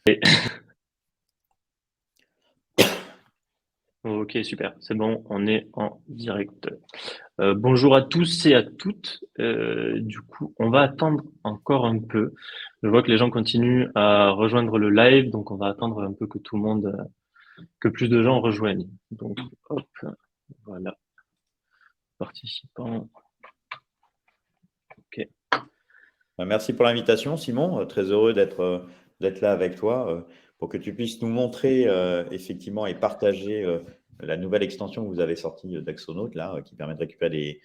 Et- Ok, super, c'est bon, on est en direct. Bonjour à tous et à toutes. Du coup, on va attendre encore un peu. Je vois que les gens continuent à rejoindre le live, donc on va attendre un peu que tout le monde, que plus de gens rejoignent. Donc, hop, voilà, participants. Ok. Merci pour l'invitation, Simon. Très heureux d'être là avec toi pour que tu puisses nous montrer effectivement et partager la nouvelle extension que vous avez sortie d'Axonaut là, qui permet de récupérer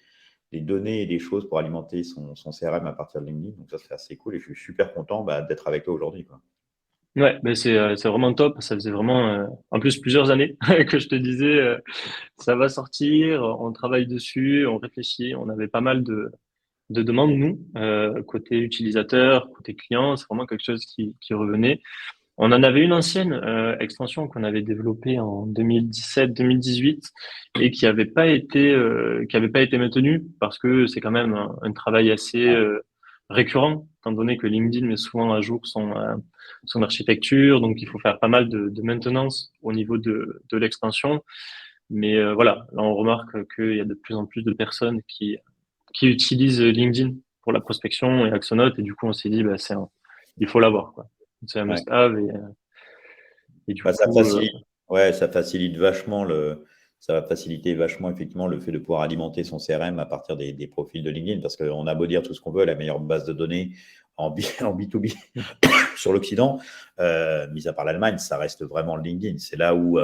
des données et des choses pour alimenter son CRM à partir de LinkedIn. Donc ça, c'est assez cool et je suis super content d'être avec toi aujourd'hui, quoi. Ouais, mais c'est vraiment top. Ça faisait vraiment, en plus plusieurs années que je te disais, ça va sortir. On travaille dessus, on réfléchit. On avait pas mal de demandes, nous, côté utilisateur, côté client, c'est vraiment quelque chose qui revenait. On en avait une ancienne extension qu'on avait développée en 2017-2018 et qui avait pas été maintenue parce que c'est quand même un travail assez récurrent, étant donné que LinkedIn met souvent à jour son architecture, donc il faut faire pas mal de maintenance au niveau de l'extension. Mais voilà, là on remarque qu'il y a de plus en plus de personnes qui utilisent LinkedIn pour la prospection et Axonote, et du coup on s'est dit bah il faut l'avoir quoi. C'est un Ouais. must-have et du Ça coup facilite, ouais, ça facilite vachement ça va faciliter vachement effectivement le fait de pouvoir alimenter son CRM à partir des profils de LinkedIn parce qu'on a beau dire tout ce qu'on veut, la meilleure base de données en B2B sur l'Occident, mis à part l'Allemagne, ça reste vraiment le LinkedIn. C'est là où.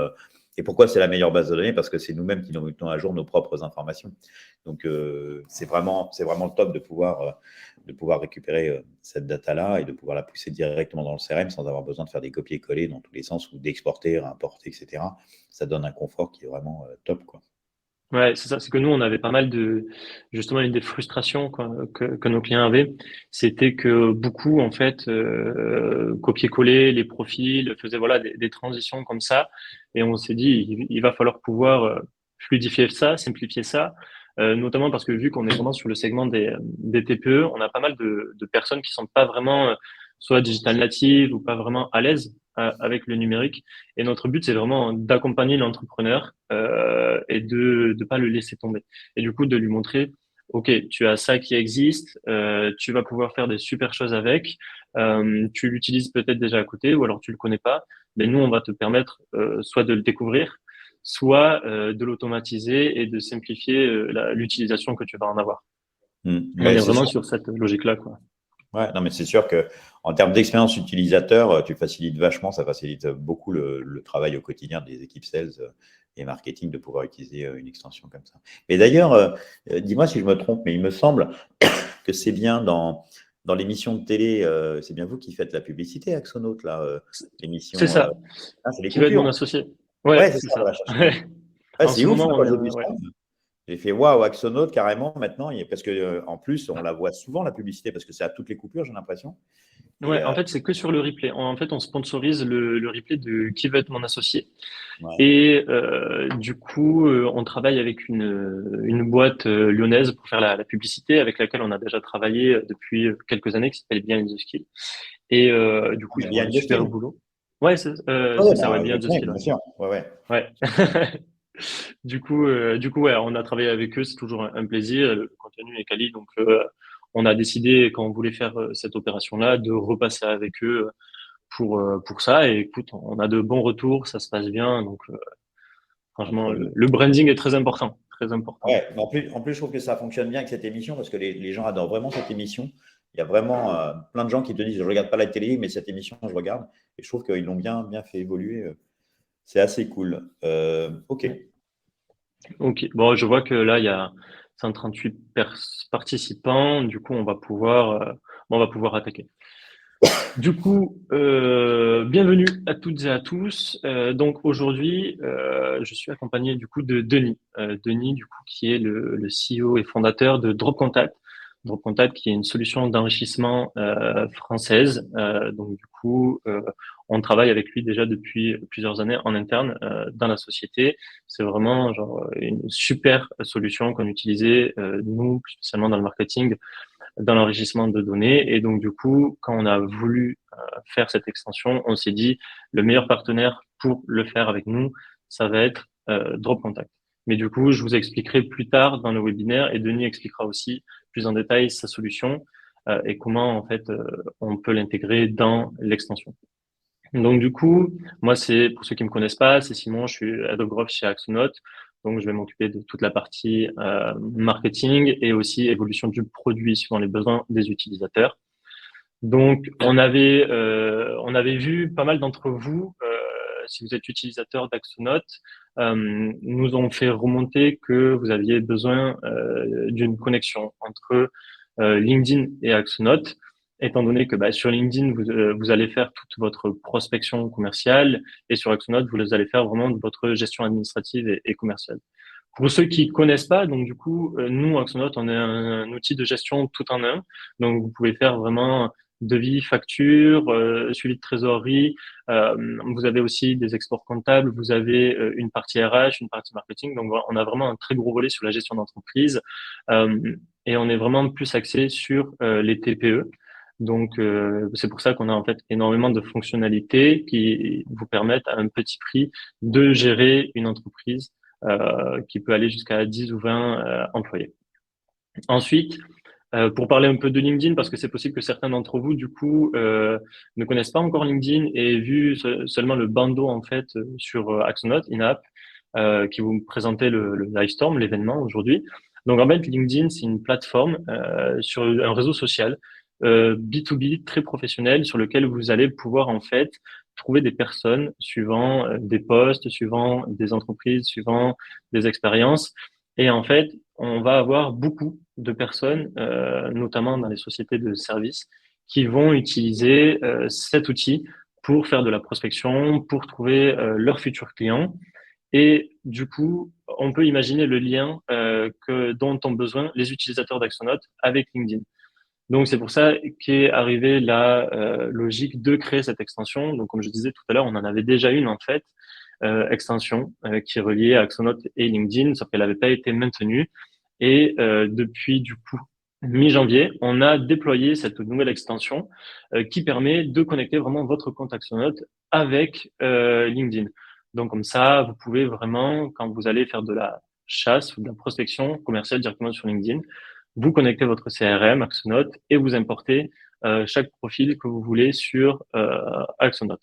Et pourquoi c'est la meilleure base de données? Parce que c'est nous-mêmes qui nous mettons à jour nos propres informations. Donc, c'est vraiment le top de pouvoir récupérer cette data-là et de pouvoir la pousser directement dans le CRM sans avoir besoin de faire des copier-coller dans tous les sens ou d'exporter, importer, etc. Ça donne un confort qui est vraiment top, quoi. ouais, c'est ça, c'est que nous on avait pas mal justement une des frustrations quoi, que nos clients avaient, c'était que beaucoup en fait copier-coller les profils, faisaient voilà des transitions comme ça et on s'est dit il va falloir pouvoir fluidifier ça, simplifier ça. Notamment parce que vu qu'on est vraiment sur le segment des TPE, on a pas mal de personnes qui sont pas vraiment soit digital natives ou pas vraiment à l'aise avec le numérique. Et notre but, c'est vraiment d'accompagner l'entrepreneur et de pas le laisser tomber. Et du coup, de lui montrer, OK, tu as ça qui existe, tu vas pouvoir faire des super choses avec, tu l'utilises peut-être déjà à côté ou alors tu le connais pas, mais nous, on va te permettre soit de le découvrir, soit de l'automatiser et de simplifier l'utilisation que tu vas en avoir. On Ouais, est c'est vraiment sûr. sur cette logique-là, quoi. Ouais, non, mais c'est sûr que en termes d'expérience utilisateur, tu facilites vachement, ça facilite beaucoup le travail au quotidien des équipes sales et marketing de pouvoir utiliser une extension comme ça. Mais d'ailleurs, dis-moi si je me trompe, mais il me semble que c'est bien dans l'émission de télé, c'est bien vous qui faites la publicité, Axonaut, là, C'est l'émission. ça, C'est les qui va être mon coupures. associé. Ouais, Ouais, c'est c'est ça, on ça. va chercher les. Ouais, En c'est ce ouf moment, hein, on quand est, j'ai vu ouais. ça. J'ai fait waouh, Axonaut carrément maintenant, parce que en plus on la voit souvent la publicité parce que c'est à toutes les coupures, j'ai l'impression. Et Ouais, en fait, c'est que sur le replay. En fait, on sponsorise le replay de Qui veut être mon associé. ouais. Et du coup, on travaille avec une boîte lyonnaise pour faire la publicité avec laquelle on a déjà travaillé depuis quelques années, qui s'appelle Bien the Skill. Et du coup, ils font un Behind the super Skill. boulot. Ouais, Ouais, c'est ça, ouais, je Bien the connais, Skill. bien sûr. Ouais, ouais. Ouais. Ouais. Du coup, ouais, on a travaillé avec eux, c'est toujours un plaisir. Le contenu est quali, donc on a décidé quand on voulait faire cette opération-là de repasser avec eux pour ça. Et écoute, on a de bons retours, ça se passe bien. Donc, Ah, franchement, trop bien. le branding est très important. Très important. Ouais, mais en plus, je trouve que ça fonctionne bien avec cette émission parce que les gens adorent vraiment cette émission. Il y a vraiment plein de gens qui te disent je ne regarde pas la télé, mais cette émission, je regarde. Et je trouve qu'ils l'ont bien, bien fait évoluer. C'est assez cool. Ok. Ouais. Ok. Bon, je vois que là, il y a 138 participants. Du coup, on va pouvoir attaquer. Du coup, bienvenue à toutes et à tous. Donc aujourd'hui, je suis accompagné du coup de Denis. Denis, du coup, qui est le CEO et fondateur de Drop Contact. Drop Contact, qui est une solution d'enrichissement française. Donc du coup, on travaille avec lui déjà depuis plusieurs années en interne dans la société. C'est vraiment genre une super solution qu'on utilisait nous, spécialement dans le marketing dans l'enrichissement de données. Et donc, du coup, quand on a voulu faire cette extension, on s'est dit le meilleur partenaire pour le faire avec nous, ça va être Drop Contact. Mais du coup, je vous expliquerai plus tard dans le webinaire et Denis expliquera aussi plus en détail sa solution et comment en fait on peut l'intégrer dans l'extension. Donc du coup, moi c'est pour ceux qui me connaissent pas, c'est Simon, je suis Head of Growth chez Axonote. Donc je vais m'occuper de toute la partie marketing et aussi évolution du produit suivant les besoins des utilisateurs. Donc on avait vu pas mal d'entre vous, si vous êtes utilisateur d'Axonote, nous ont fait remonter que vous aviez besoin d'une connexion entre LinkedIn et Axonote, étant donné que sur LinkedIn, vous allez faire toute votre prospection commerciale et sur Axonote, vous allez faire vraiment votre gestion administrative et commerciale. Pour ceux qui connaissent pas, donc du coup, nous, Axonote, on est un outil de gestion tout en un. Donc, vous pouvez faire vraiment devis, facture, suivi de trésorerie. Vous avez aussi des exports comptables. Vous avez une partie RH, une partie marketing. Donc, on a vraiment un très gros volet sur la gestion d'entreprise. Et on est vraiment plus axé sur les TPE. Donc, c'est pour ça qu'on a en fait énormément de fonctionnalités qui vous permettent à un petit prix de gérer une entreprise qui peut aller jusqu'à 10 ou 20 employés. Ensuite, pour parler un peu de LinkedIn, parce que c'est possible que certains d'entre vous, du coup, ne connaissent pas encore LinkedIn et vu seulement le bandeau en fait sur Axonote in-app qui vous présentait le Livestorm, l'événement aujourd'hui. Donc en fait, LinkedIn, c'est une plateforme sur un réseau social B2B très professionnel sur lequel vous allez pouvoir en fait trouver des personnes suivant des postes, suivant des entreprises, suivant des expériences. Et en fait, on va avoir beaucoup de personnes, notamment dans les sociétés de services, qui vont utiliser cet outil pour faire de la prospection, pour trouver leurs futurs clients. Et du coup, on peut imaginer le lien dont ont besoin les utilisateurs d'Axonote avec LinkedIn. Donc, c'est pour ça qu'est arrivée la logique de créer cette extension. Donc, comme je disais tout à l'heure, on en avait déjà une en fait, extension qui est reliée à Axonote et LinkedIn, sauf qu'elle n'avait pas été maintenue. Et depuis du coup mi-janvier, on a déployé cette nouvelle extension qui permet de connecter vraiment votre compte Axonote avec LinkedIn. Donc comme ça, vous pouvez vraiment, quand vous allez faire de la chasse ou de la prospection commerciale directement sur LinkedIn, vous connectez votre CRM Axonote et vous importez chaque profil que vous voulez sur Axonote.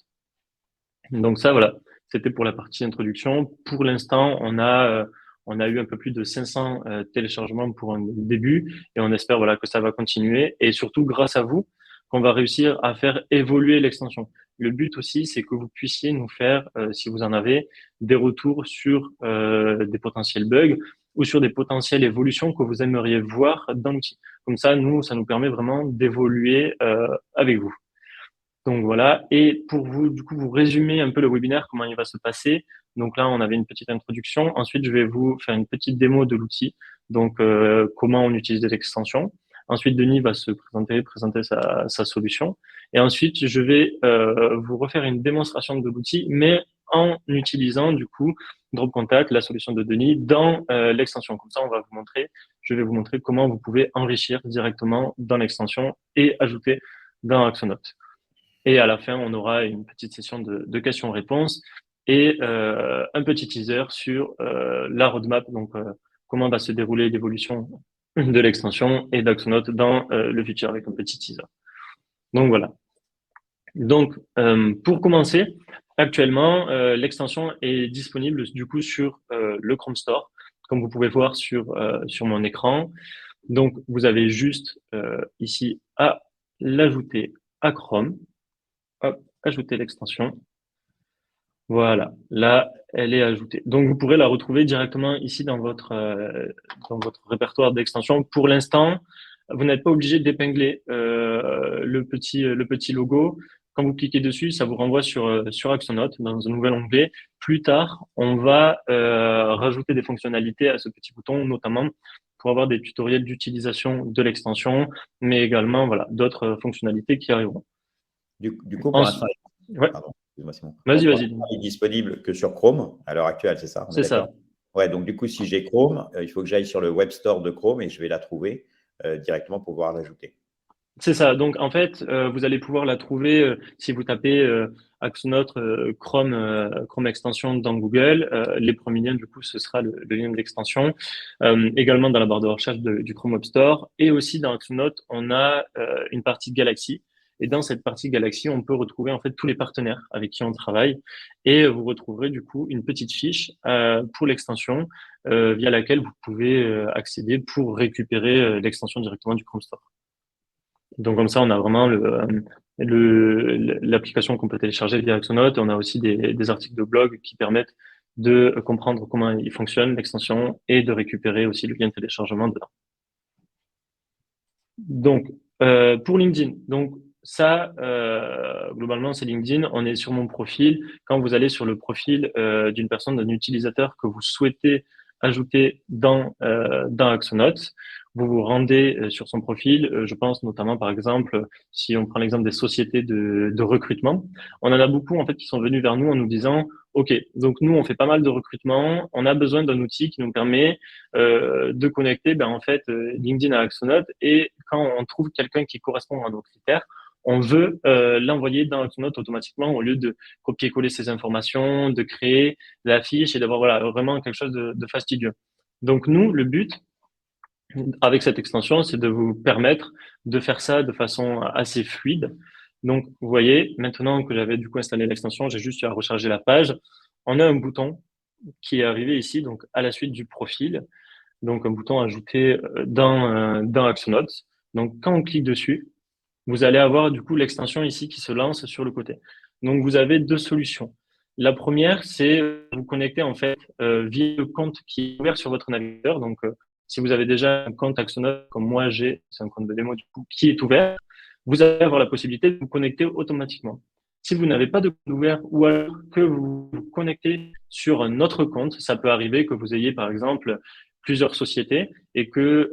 Donc ça, voilà, c'était pour la partie introduction. Pour l'instant, on a eu un peu plus de 500 téléchargements pour un début et on espère voilà que ça va continuer et surtout grâce à vous qu'on va réussir à faire évoluer l'extension. Le but aussi, c'est que vous puissiez nous faire, si vous en avez, des retours sur des potentiels bugs ou sur des potentielles évolutions que vous aimeriez voir dans l'outil. Comme ça, nous, ça nous permet vraiment d'évoluer avec vous. Donc voilà. Et pour vous, du coup, vous résumer un peu le webinaire, comment il va se passer. Donc là, on avait une petite introduction. Ensuite, je vais vous faire une petite démo de l'outil. Donc, comment on utilise des extensions. Ensuite, Denis va se présenter sa solution. Et ensuite, je vais vous refaire une démonstration de l'outil, mais en utilisant du coup Drop Contact, la solution de Denis, dans l'extension. Comme ça, je vais vous montrer comment vous pouvez enrichir directement dans l'extension et ajouter dans Axonote. Et à la fin, on aura une petite session de questions-réponses et un petit teaser sur la roadmap, donc comment va se dérouler l'évolution de l'extension et d'Axonote dans le futur avec un petit teaser. Donc voilà. Donc pour commencer, actuellement, l'extension est disponible du coup sur le Chrome Store, comme vous pouvez voir sur mon écran. Donc vous avez juste ici à l'ajouter à Chrome. Hop, ajouter l'extension. Voilà, là, elle est ajoutée. Donc, vous pourrez la retrouver directement ici dans votre répertoire d'extensions. Pour l'instant, vous n'êtes pas obligé d'épingler le petit logo. Quand vous cliquez dessus, ça vous renvoie sur Axonote dans un nouvel onglet. Plus tard, on va rajouter des fonctionnalités à ce petit bouton, notamment pour avoir des tutoriels d'utilisation de l'extension, mais également voilà d'autres fonctionnalités qui arriveront. Du coup, pour l'instant, ouais. Pardon, excuse-moi Simon. Vas-y. Il est disponible que sur Chrome à l'heure actuelle, c'est ça? C'est ça. Ouais, donc du coup, si j'ai Chrome, il faut que j'aille sur le Web Store de Chrome et je vais la trouver. directement pour pouvoir l'ajouter. C'est ça. Donc, en fait, vous allez pouvoir la trouver si vous tapez Axonote Chrome extension dans Google. Les premiers liens, du coup, ce sera le lien de l'extension. Également dans la barre de recherche du Chrome Web Store. Et aussi dans Axonote, on a une partie Galaxy. Et dans cette partie Galaxy, on peut retrouver en fait tous les partenaires avec qui on travaille. Et vous retrouverez du coup une petite fiche pour l'extension via laquelle vous pouvez accéder pour récupérer l'extension directement du Chrome Store. Donc comme ça, on a vraiment l'application qu'on peut télécharger via Axonote. On a aussi des articles de blog qui permettent de comprendre comment il fonctionne, l'extension, et de récupérer aussi le lien de téléchargement dedans. Donc, pour LinkedIn, donc ça, globalement, c'est LinkedIn. On est sur mon profil. Quand vous allez sur le profil d'une personne, d'un utilisateur que vous souhaitez ajouter dans Axonote, vous vous rendez sur son profil. Je pense notamment, par exemple, si on prend l'exemple des sociétés de recrutement, on en a beaucoup en fait qui sont venus vers nous en nous disant, OK, donc nous on fait pas mal de recrutement, on a besoin d'un outil qui nous permet de connecter, en fait, LinkedIn à Axonote, et quand on trouve quelqu'un qui correspond à nos critères, on veut l'envoyer dans Axonote automatiquement au lieu de copier-coller ces informations, de créer la fiche et d'avoir vraiment quelque chose de fastidieux. Donc nous, le but avec cette extension, c'est de vous permettre de faire ça de façon assez fluide. Donc, vous voyez, maintenant que j'avais du coup installé l'extension, j'ai juste à recharger la page. On a un bouton qui est arrivé ici, donc à la suite du profil. Donc, un bouton ajouté dans Axonote. Donc, quand on clique dessus, vous allez avoir du coup l'extension ici qui se lance sur le côté. Donc, vous avez deux solutions. La première, c'est vous connecter en fait via le compte qui est ouvert sur votre navigateur. Donc, si vous avez déjà un compte Axonote, comme moi j'ai, c'est un compte de démo du coup, qui est ouvert, vous allez avoir la possibilité de vous connecter automatiquement. Si vous n'avez pas de compte ouvert ou alors que vous vous connectez sur un autre compte, ça peut arriver que vous ayez par exemple plusieurs sociétés et que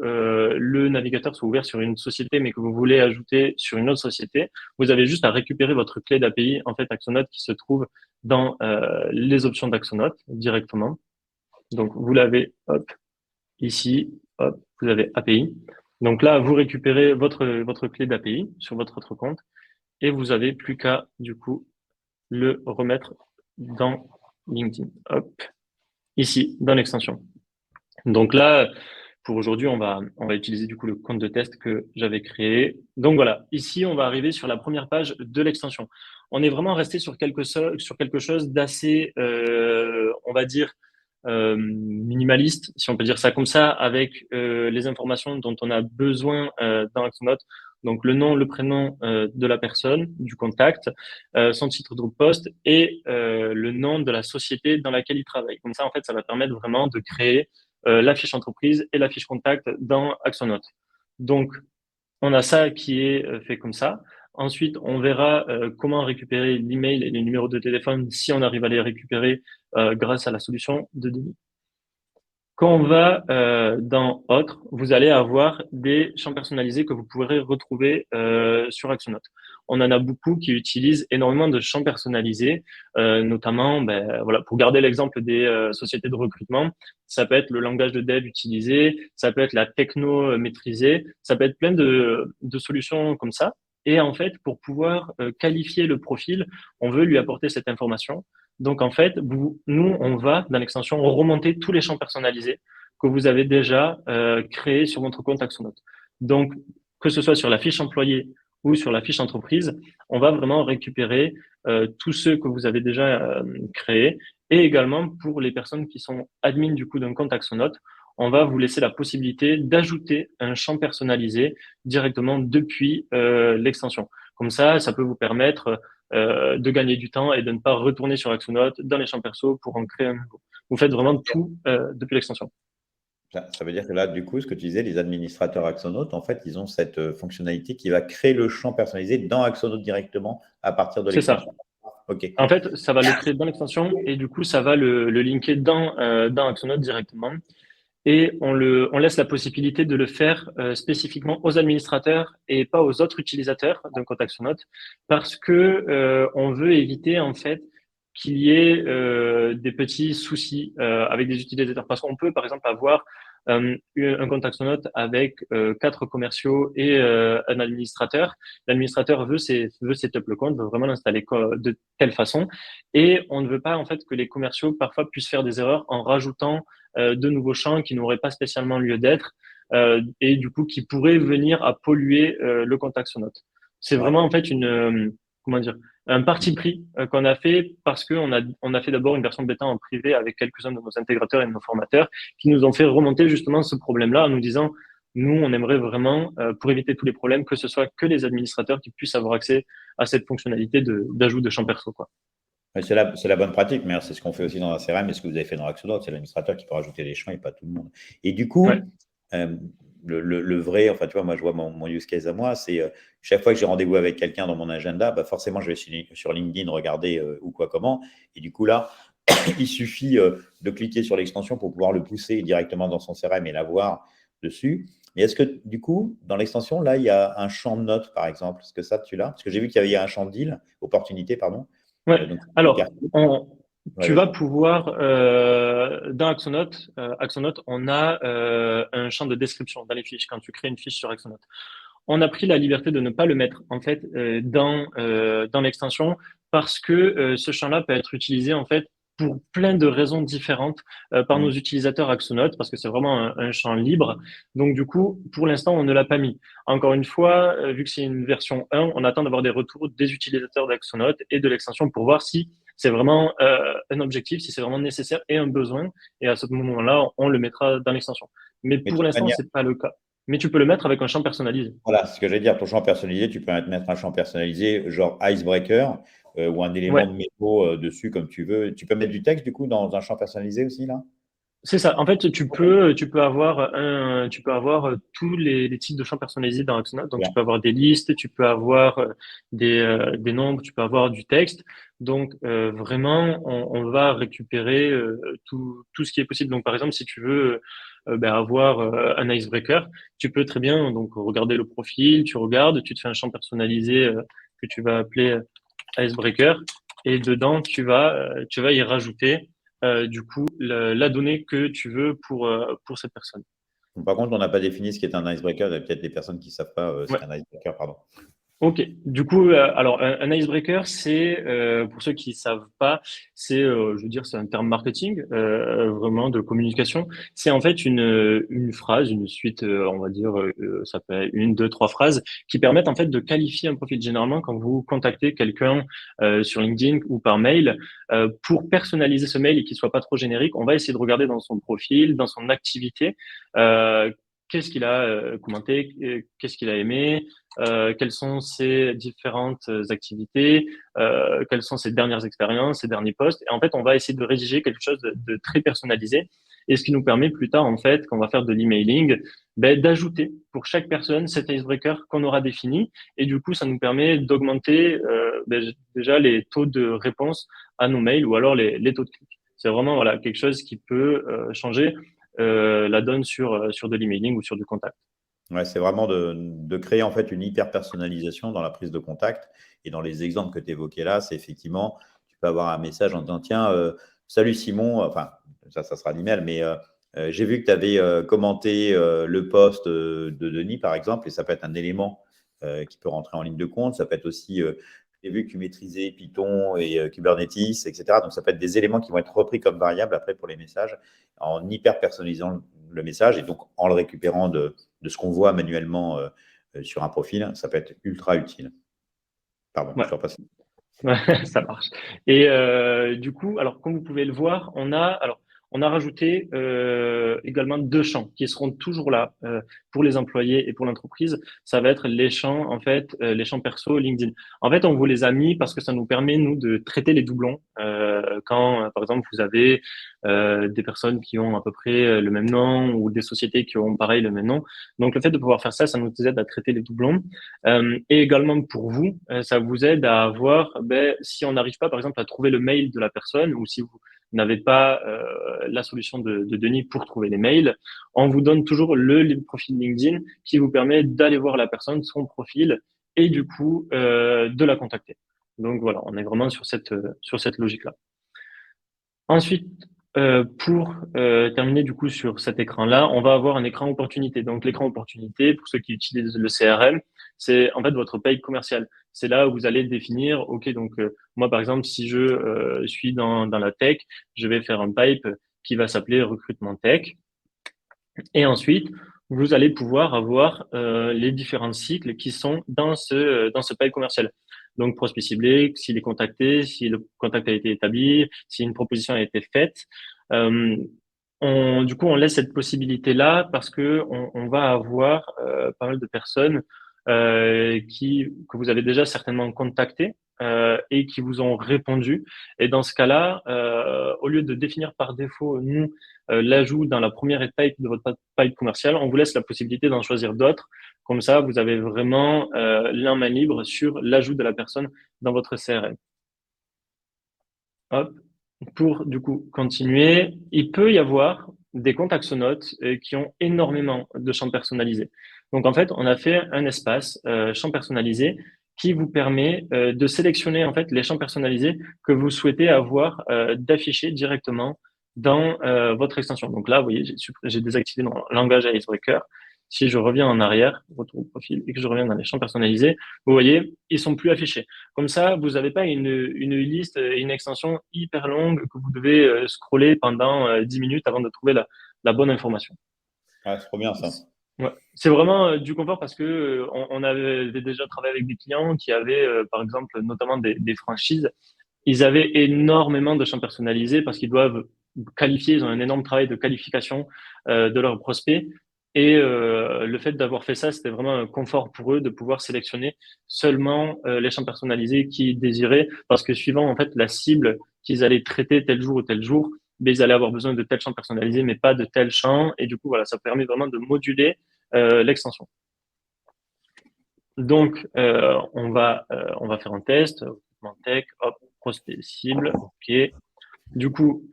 le navigateur soit ouvert sur une société mais que vous voulez ajouter sur une autre société, vous avez juste à récupérer votre clé d'API en fait Axonote qui se trouve dans les options d'Axonote directement. Donc vous l'avez, hop, ici, hop, vous avez API. Donc là, vous récupérez votre clé d'API sur votre autre compte et vous avez plus qu'à, du coup, le remettre dans LinkedIn. Hop, ici, dans l'extension. Donc là, pour aujourd'hui, on va utiliser du coup le compte de test que j'avais créé. Donc voilà, ici, on va arriver sur la première page de l'extension. On est vraiment resté sur quelque chose d'assez, on va dire, minimaliste, si on peut dire ça comme ça, avec les informations dont on a besoin dans Axonote. Donc le nom, le prénom de la personne, du contact, son titre de poste et le nom de la société dans laquelle il travaille. Comme ça, en fait, ça va permettre vraiment de créer la fiche entreprise et la fiche contact dans Axonote. Donc, on a ça qui est fait comme ça. Ensuite, on verra comment récupérer l'email et les numéros de téléphone si on arrive à les récupérer grâce à la solution de Denis. Quand on va dans Autres, vous allez avoir des champs personnalisés que vous pourrez retrouver sur Axonote. On en a beaucoup qui utilisent énormément de champs personnalisés, notamment, voilà, pour garder l'exemple des sociétés de recrutement, ça peut être le langage de dev utilisé, ça peut être la techno maîtrisée, ça peut être plein de solutions comme ça. Et en fait, pour pouvoir qualifier le profil, on veut lui apporter cette information. Donc, en fait, nous, on va, dans l'extension, remonter tous les champs personnalisés que vous avez déjà créés sur votre compte Axonote. Donc, que ce soit sur la fiche employé ou sur la fiche entreprise, on va vraiment récupérer tous ceux que vous avez déjà créés. Et également, pour les personnes qui sont admins du coup d'un compte Axonote, on va vous laisser la possibilité d'ajouter un champ personnalisé directement depuis l'extension. Comme ça peut vous permettre de gagner du temps et de ne pas retourner sur Axonote dans les champs perso pour en créer un nouveau. Vous faites vraiment tout depuis l'extension. Ça veut dire que là, du coup, ce que tu disais, les administrateurs Axonote, en fait, ils ont cette fonctionnalité qui va créer le champ personnalisé dans Axonote directement à partir de l'extension. Okay. En fait, ça va le créer dans l'extension et du coup, ça va le linker dans Axonote directement. Et on laisse la possibilité de le faire spécifiquement aux administrateurs et pas aux autres utilisateurs d'un compte Axonote parce que on veut éviter en fait qu'il y ait des petits soucis avec des utilisateurs. Parce qu'on peut, par exemple, avoir un contact note avec 4 commerciaux et un administrateur. L'administrateur veut setup le compte, veut vraiment l'installer de telle façon, et on ne veut pas en fait que les commerciaux parfois puissent faire des erreurs en rajoutant de nouveaux champs qui n'auraient pas spécialement lieu d'être et du coup qui pourraient venir à polluer le contact note. C'est Ouais. vraiment en fait comment dire, un parti pris qu'on a fait parce que on a fait d'abord une version bêta en privé avec quelques-uns de nos intégrateurs et de nos formateurs qui nous ont fait remonter justement ce problème-là en nous disant, nous, on aimerait vraiment, pour éviter tous les problèmes, que ce soit que les administrateurs qui puissent avoir accès à cette fonctionnalité d'ajout de champ perso, quoi. Ouais, c'est la bonne pratique, mais c'est ce qu'on fait aussi dans un CRM et ce que vous avez fait dans Axolot, c'est l'administrateur qui peut rajouter des champs et pas tout le monde. Et du Ouais. coup, euh, le vrai, enfin, tu vois, moi, je vois mon use case à moi, c'est chaque fois que j'ai rendez-vous avec quelqu'un dans mon agenda, bah, forcément, je vais sur LinkedIn regarder où, quoi, comment. Et du coup, là, il suffit de cliquer sur l'extension pour pouvoir le pousser directement dans son CRM et l'avoir dessus. Mais est-ce que, du coup, dans l'extension, là, il y a un champ de notes, par exemple? Est-ce que ça, tu l'as? Parce que j'ai vu qu'il y avait un champ deal, opportunité, pardon. Ouais. Donc, Alors, ouais, tu vas vas-y. pouvoir, dans Axonote, on a un champ de description dans les fiches, quand tu crées une fiche sur Axonote. On a pris la liberté de ne pas le mettre en fait dans l'extension parce que ce champ-là peut être utilisé en fait pour plein de raisons différentes par nos Mm. utilisateurs Axonote parce que c'est vraiment un champ libre. Donc du coup, pour l'instant, on ne l'a pas mis. Encore une fois, vu que c'est une version 1, on attend d'avoir des retours des utilisateurs d'Axonote et de l'extension pour voir si c'est vraiment un objectif, si c'est vraiment nécessaire et un besoin. Et à ce moment-là, on le mettra dans l'extension. Mais Mais de pour toute l'instant, manière, c'est pas le cas. Mais tu peux le mettre avec un champ personnalisé. voilà, ce que je vais dire, ton champ personnalisé, tu peux mettre un champ personnalisé, genre icebreaker, ou un élément Ouais, de mémo dessus, comme tu veux. Tu peux mettre du texte, du coup, dans un champ personnalisé aussi, là? c'est ça. En fait, Ok. tu peux avoir tous les types de champs personnalisés dans Axonote. Donc, tu Bien. peux avoir des listes, tu peux avoir des nombres, tu peux avoir du texte. Donc, vraiment, on va récupérer tout ce qui est possible. Donc, par exemple, si tu veux avoir un icebreaker, tu peux très bien donc regarder le profil, tu regardes, tu te fais un champ personnalisé que tu vas appeler icebreaker, et dedans, tu vas y rajouter du coup la donnée que tu veux pour cette personne. Par contre, on n'a pas défini ce qu'est un icebreaker. Il y a peut-être des personnes qui ne savent pas ce Ouais. qu'est un icebreaker, pardon. Ok. Du coup, alors un icebreaker, c'est pour ceux qui savent pas, c'est, je veux dire, c'est un terme marketing, vraiment de communication. C'est en fait une phrase, une suite, on va dire, ça peut être une, deux, trois phrases qui permettent en fait de qualifier un profil. Généralement, quand vous contactez quelqu'un sur LinkedIn ou par mail, pour personnaliser ce mail et qu'il soit pas trop générique, on va essayer de regarder dans son profil, dans son activité. Qu'est-ce qu'il a commenté, qu'est-ce qu'il a aimé, quelles sont ses différentes activités, quelles sont ses dernières expériences, ses derniers posts. Et en fait, on va essayer de rédiger quelque chose de très personnalisé. Et ce qui nous permet plus tard, en fait, quand on va faire de l'emailing, d'ajouter pour chaque personne cet icebreaker qu'on aura défini. Et du coup, ça nous permet d'augmenter déjà les taux de réponse à nos mails ou alors les taux de clics. C'est vraiment voilà, quelque chose qui peut changer la donne sur de l'emailing ou sur du contact. Ouais, c'est vraiment de créer en fait une hyper personnalisation dans la prise de contact. Et dans les exemples que tu évoquais là, c'est effectivement, tu peux avoir un message en disant, tiens, salut Simon, enfin, ça sera l'email, mais j'ai vu que tu avais commenté le post de Denis, par exemple, et ça peut être un élément qui peut rentrer en ligne de compte. Ça peut être aussi, j'ai vu que tu maîtrisais Python et Kubernetes, etc. Donc, ça peut être des éléments qui vont être repris comme variables après pour les messages, en hyper personnalisant le message et donc en le récupérant de ce qu'on voit manuellement sur un profil, ça peut être ultra utile. Pardon, je Ouais. te repasse. Ouais, ça marche. Et du coup, alors comme vous pouvez le voir, on a rajouté également 2 champs qui seront toujours là pour les employés et pour l'entreprise. Ça va être les champs en fait, les champs perso LinkedIn. En fait, on vous les a mis parce que ça nous permet nous de traiter les doublons quand par exemple vous avez des personnes qui ont à peu près le même nom ou des sociétés qui ont pareil le même nom. Donc le fait de pouvoir faire ça, ça nous aide à traiter les doublons. Et également pour vous, ça vous aide à avoir, si on n'arrive pas, par exemple, à trouver le mail de la personne ou si vous n'avez pas la solution de Denis pour trouver les mails, on vous donne toujours le profil LinkedIn qui vous permet d'aller voir la personne, son profil et du coup de la contacter. Donc voilà, on est vraiment sur cette logique-là. Ensuite, Pour terminer du coup sur cet écran-là, on va avoir un écran opportunité. Donc l'écran opportunité, pour ceux qui utilisent le CRM, c'est en fait votre paye commerciale. C'est là où vous allez définir, ok, donc moi par exemple, si je suis dans la tech, je vais faire un pipe qui va s'appeler recrutement tech. Et ensuite, vous allez pouvoir avoir les différents cycles qui sont dans ce pipe commercial. Donc, prospect ciblé, s'il est contacté, si le contact a été établi, si une proposition a été faite. Euh, du coup, on laisse cette possibilité-là parce que on va avoir pas mal de personnes que vous avez déjà certainement contactées et qui vous ont répondu. Et dans ce cas-là, au lieu de définir par défaut, nous, l'ajout dans la première étape de votre pipe commercial, on vous laisse la possibilité d'en choisir d'autres. Comme ça, vous avez vraiment la main libre sur l'ajout de la personne dans votre CRM. Hop. Pour du coup continuer, il peut y avoir des contacts sonotes qui ont énormément de champs personnalisés. Donc en fait, on a fait un espace champs personnalisés qui vous permet de sélectionner en fait les champs personnalisés que vous souhaitez avoir d'afficher directement dans votre extension. Donc là, vous voyez, j'ai désactivé mon langage à icebreaker. Si je reviens en arrière, retour au profil et que je reviens dans les champs personnalisés, vous voyez, ils sont plus affichés. Comme ça, vous n'avez pas une liste, une extension hyper longue que vous devez scroller pendant 10 minutes avant de trouver la bonne information. Ah, c'est trop bien ça. Ouais. C'est vraiment du confort parce que on avait déjà travaillé avec des clients qui avaient, par exemple, notamment des franchises. Ils avaient énormément de champs personnalisés parce qu'ils doivent qualifier, ils ont un énorme travail de qualification de leurs prospects. Et le fait d'avoir fait ça, c'était vraiment un confort pour eux de pouvoir sélectionner seulement les champs personnalisés qu'ils désiraient, parce que suivant en fait la cible qu'ils allaient traiter tel jour ou tel jour, ben, ils allaient avoir besoin de tel champ personnalisé, mais pas de tel champ. Et du coup, voilà, ça permet vraiment de moduler l'extension. Donc, on va faire un test, tech, hop, prospect cible, ok. Du coup,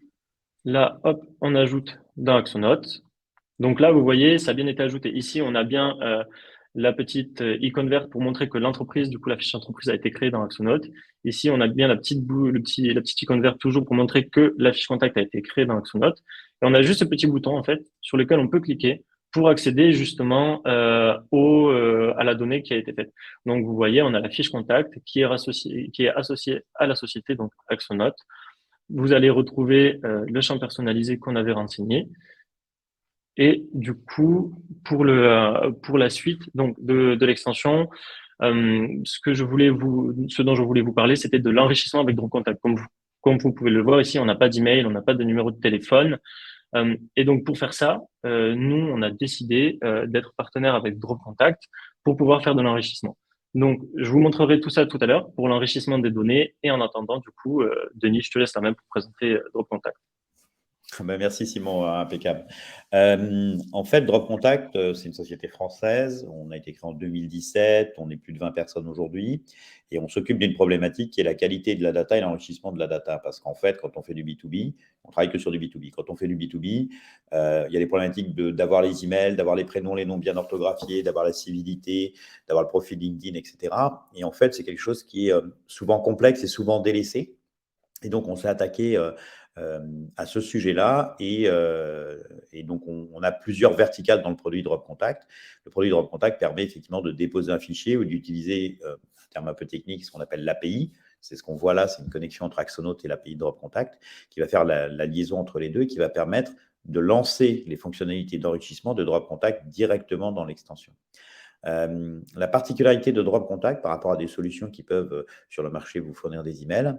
là, hop, on ajoute dans Axonote. Donc là, vous voyez, ça a bien été ajouté. Ici, on a bien la petite icône verte pour montrer que l'entreprise, du coup, la fiche entreprise a été créée dans Axonote. Ici, on a bien la petite icône verte toujours pour montrer que la fiche contact a été créée dans Axonote. Et on a juste ce petit bouton, en fait, sur lequel on peut cliquer pour accéder justement à la donnée qui a été faite. Donc, vous voyez, on a la fiche contact qui est associée à la société, donc Axonote. Vous allez retrouver le champ personnalisé qu'on avait renseigné. Et du coup, pour la suite donc de l'extension, ce dont je voulais vous parler, c'était de l'enrichissement avec Drop Contact. Comme vous pouvez le voir ici, on n'a pas d'email, on n'a pas de numéro de téléphone. Et donc pour faire ça, nous, on a décidé d'être partenaire avec Drop Contact pour pouvoir faire de l'enrichissement. Donc, je vous montrerai tout ça tout à l'heure pour l'enrichissement des données. Et en attendant, du coup, Denis, je te laisse la main pour présenter Drop Contact. Ben, merci Simon, impeccable. En fait, Drop Contact, c'est une société française. On a été créé en 2017. On est plus de 20 personnes aujourd'hui. Et on s'occupe d'une problématique qui est la qualité de la data et l'enrichissement de la data. Parce qu'en fait, quand on fait du B2B, on travaille que sur du B2B. Quand on fait du B2B, il y a les problématiques d'avoir les emails, d'avoir les prénoms, les noms bien orthographiés, d'avoir la civilité, d'avoir le profil LinkedIn, etc. Et en fait, c'est quelque chose qui est souvent complexe et souvent délaissé. Et donc, on s'est attaqué à ce sujet-là. Et donc, on a plusieurs verticales dans le produit Drop Contact. Le produit Drop Contact permet effectivement de déposer un fichier ou d'utiliser, un terme un peu technique, ce qu'on appelle l'API. C'est ce qu'on voit là, c'est une connexion entre Axonote et l'API Drop Contact qui va faire la liaison entre les deux et qui va permettre de lancer les fonctionnalités d'enrichissement de Drop Contact directement dans l'extension. La particularité de Drop Contact par rapport à des solutions qui peuvent sur le marché vous fournir des emails,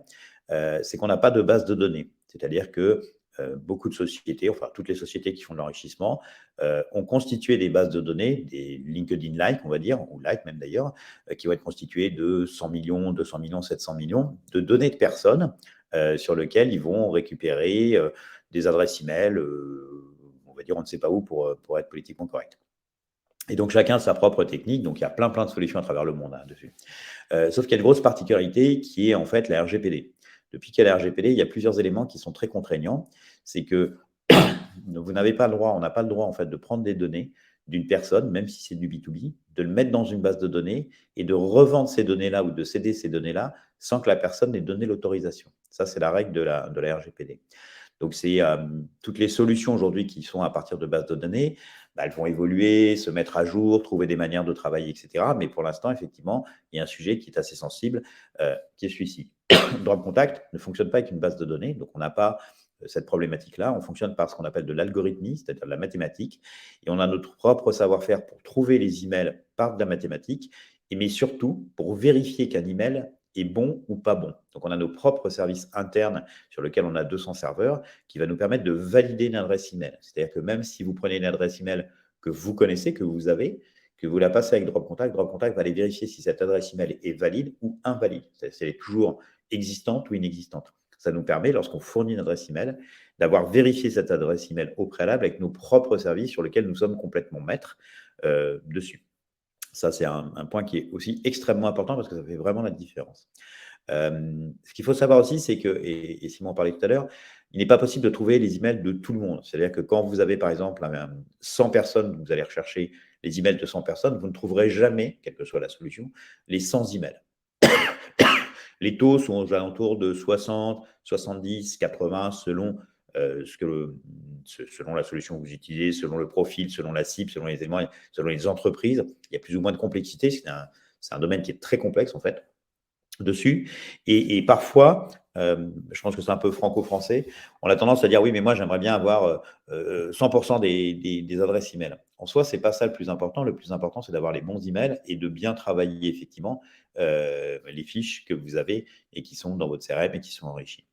c'est qu'on n'a pas de base de données. C'est-à-dire que beaucoup de sociétés, enfin toutes les sociétés qui font de l'enrichissement, ont constitué des bases de données, des LinkedIn-like, on va dire, ou like même d'ailleurs, qui vont être constituées de 100 millions, 200 millions, 700 millions de données de personnes sur lesquelles ils vont récupérer des adresses email, on va dire on ne sait pas où pour être politiquement correct. Et donc, chacun a sa propre technique. Donc, il y a plein de solutions à travers le monde dessus. Sauf qu'il y a une grosse particularité qui est en fait la RGPD. Depuis qu'il y a la RGPD, il y a plusieurs éléments qui sont très contraignants. C'est que vous n'avez pas le droit, on n'a pas le droit en fait de prendre des données d'une personne, même si c'est du B2B, de le mettre dans une base de données et de revendre ces données-là ou de céder ces données-là sans que la personne ait donné l'autorisation. Ça, c'est la règle de la RGPD. Donc, c'est toutes les solutions aujourd'hui qui sont à partir de bases de données, bah, elles vont évoluer, se mettre à jour, trouver des manières de travailler, etc. Mais pour l'instant, effectivement, il y a un sujet qui est assez sensible, qui est celui-ci. Drop Contact ne fonctionne pas avec une base de données, donc on n'a pas cette problématique-là. On fonctionne par ce qu'on appelle de l'algorithmie, c'est-à-dire de la mathématique, et on a notre propre savoir-faire pour trouver les emails par de la mathématique, mais surtout pour vérifier qu'un email est bon ou pas bon. Donc, on a nos propres services internes sur lesquels on a 200 serveurs qui va nous permettre de valider une adresse email. C'est-à-dire que même si vous prenez une adresse email que vous connaissez, que vous avez, que vous la passez avec Drop Contact va aller vérifier si cette adresse email est valide ou invalide. C'est-à-dire si elle est toujours existante ou inexistante. Ça nous permet, lorsqu'on fournit une adresse email, d'avoir vérifié cette adresse email au préalable avec nos propres services sur lesquels nous sommes complètement maîtres dessus. Ça, c'est un point qui est aussi extrêmement important parce que ça fait vraiment la différence. Ce qu'il faut savoir aussi, c'est que, et Simon en parlait tout à l'heure, il n'est pas possible de trouver les emails de tout le monde. C'est-à-dire que quand vous avez, par exemple, 100 personnes, vous allez rechercher les emails de 100 personnes, vous ne trouverez jamais, quelle que soit la solution, les 100 emails. Les taux sont aux alentours de 60, 70, 80, selon selon la solution que vous utilisez, selon le profil, selon la cible, selon les éléments, selon les entreprises. Il y a plus ou moins de complexité. C'est un domaine qui est très complexe, en fait, dessus. Et parfois, je pense que c'est un peu franco-français, on a tendance à dire oui, mais moi, j'aimerais bien avoir 100% des adresses email. En soi, ce n'est pas ça le plus important. Le plus important, c'est d'avoir les bons emails et de bien travailler effectivement les fiches que vous avez et qui sont dans votre CRM et qui sont enrichies.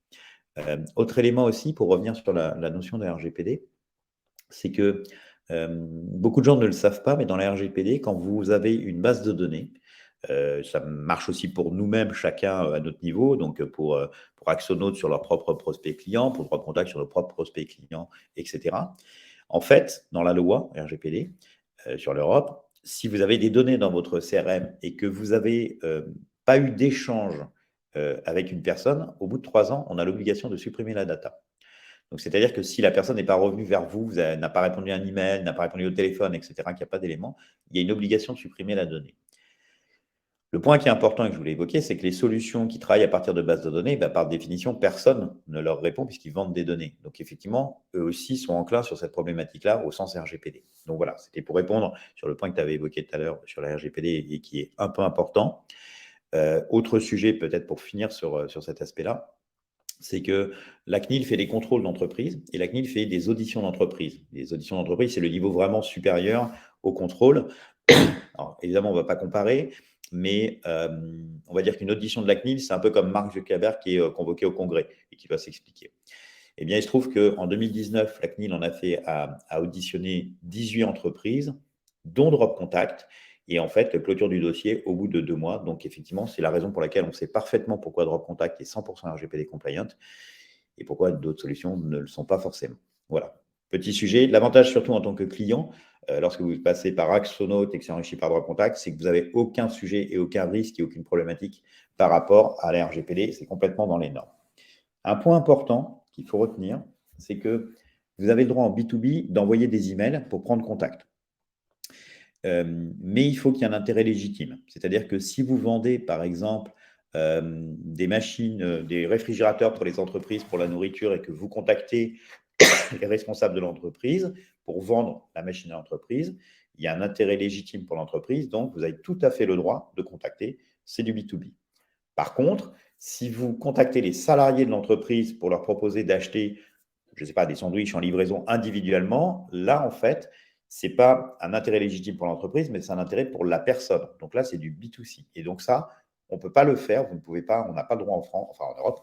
Autre élément aussi, pour revenir sur la notion de RGPD, c'est que beaucoup de gens ne le savent pas, mais dans la RGPD, quand vous avez une base de données, ça marche aussi pour nous-mêmes, chacun à notre niveau, donc pour Axonote sur leurs propres prospects clients, pour Drop Contact sur leurs propres prospects clients, etc. En fait, dans la loi RGPD sur l'Europe, si vous avez des données dans votre CRM et que vous n'avez pas eu d'échange avec une personne, au bout de 3 ans, on a l'obligation de supprimer la data. Donc, c'est-à-dire que si la personne n'est pas revenue vers vous, n'a pas répondu à un email, n'a pas répondu au téléphone, etc., qu'il n'y a pas d'éléments, il y a une obligation de supprimer la donnée. Le point qui est important et que je voulais évoquer, c'est que les solutions qui travaillent à partir de bases de données, par définition, personne ne leur répond puisqu'ils vendent des données. Donc, effectivement, eux aussi sont enclins sur cette problématique-là au sens RGPD. Donc, voilà, c'était pour répondre sur le point que tu avais évoqué tout à l'heure sur la RGPD et qui est un peu important. Autre sujet, peut-être pour finir sur cet aspect-là, c'est que la CNIL fait des contrôles d'entreprise et la CNIL fait des auditions d'entreprise. Les auditions d'entreprise, c'est le niveau vraiment supérieur au contrôle. Alors, évidemment, on ne va pas comparer, mais on va dire qu'une audition de la CNIL, c'est un peu comme Mark Zuckerberg qui est convoqué au Congrès et qui va s'expliquer. Eh bien, il se trouve qu'en 2019, la CNIL en a fait à auditionner 18 entreprises, dont Drop Contact. Et en fait, clôture du dossier au bout de 2 mois. Donc, effectivement, c'est la raison pour laquelle on sait parfaitement pourquoi Drop Contact est 100% RGPD compliant et pourquoi d'autres solutions ne le sont pas forcément. Voilà. Petit sujet. L'avantage, surtout en tant que client, lorsque vous passez par Axonote et que c'est enrichi par Drop Contact, c'est que vous n'avez aucun sujet et aucun risque et aucune problématique par rapport à la RGPD. C'est complètement dans les normes. Un point important qu'il faut retenir, c'est que vous avez le droit en B2B d'envoyer des emails pour prendre contact. Mais il faut qu'il y ait un intérêt légitime. C'est-à-dire que si vous vendez, par exemple, des machines, des réfrigérateurs pour les entreprises, pour la nourriture, et que vous contactez les responsables de l'entreprise pour vendre la machine à l'entreprise, il y a un intérêt légitime pour l'entreprise, donc vous avez tout à fait le droit de contacter, c'est du B2B. Par contre, si vous contactez les salariés de l'entreprise pour leur proposer d'acheter, je ne sais pas, des sandwichs en livraison individuellement, là, en fait, ce n'est pas un intérêt légitime pour l'entreprise, mais c'est un intérêt pour la personne. Donc là, c'est du B2C. Et donc ça, on ne peut pas le faire, vous ne pouvez pas, on n'a pas le droit en France, enfin en Europe,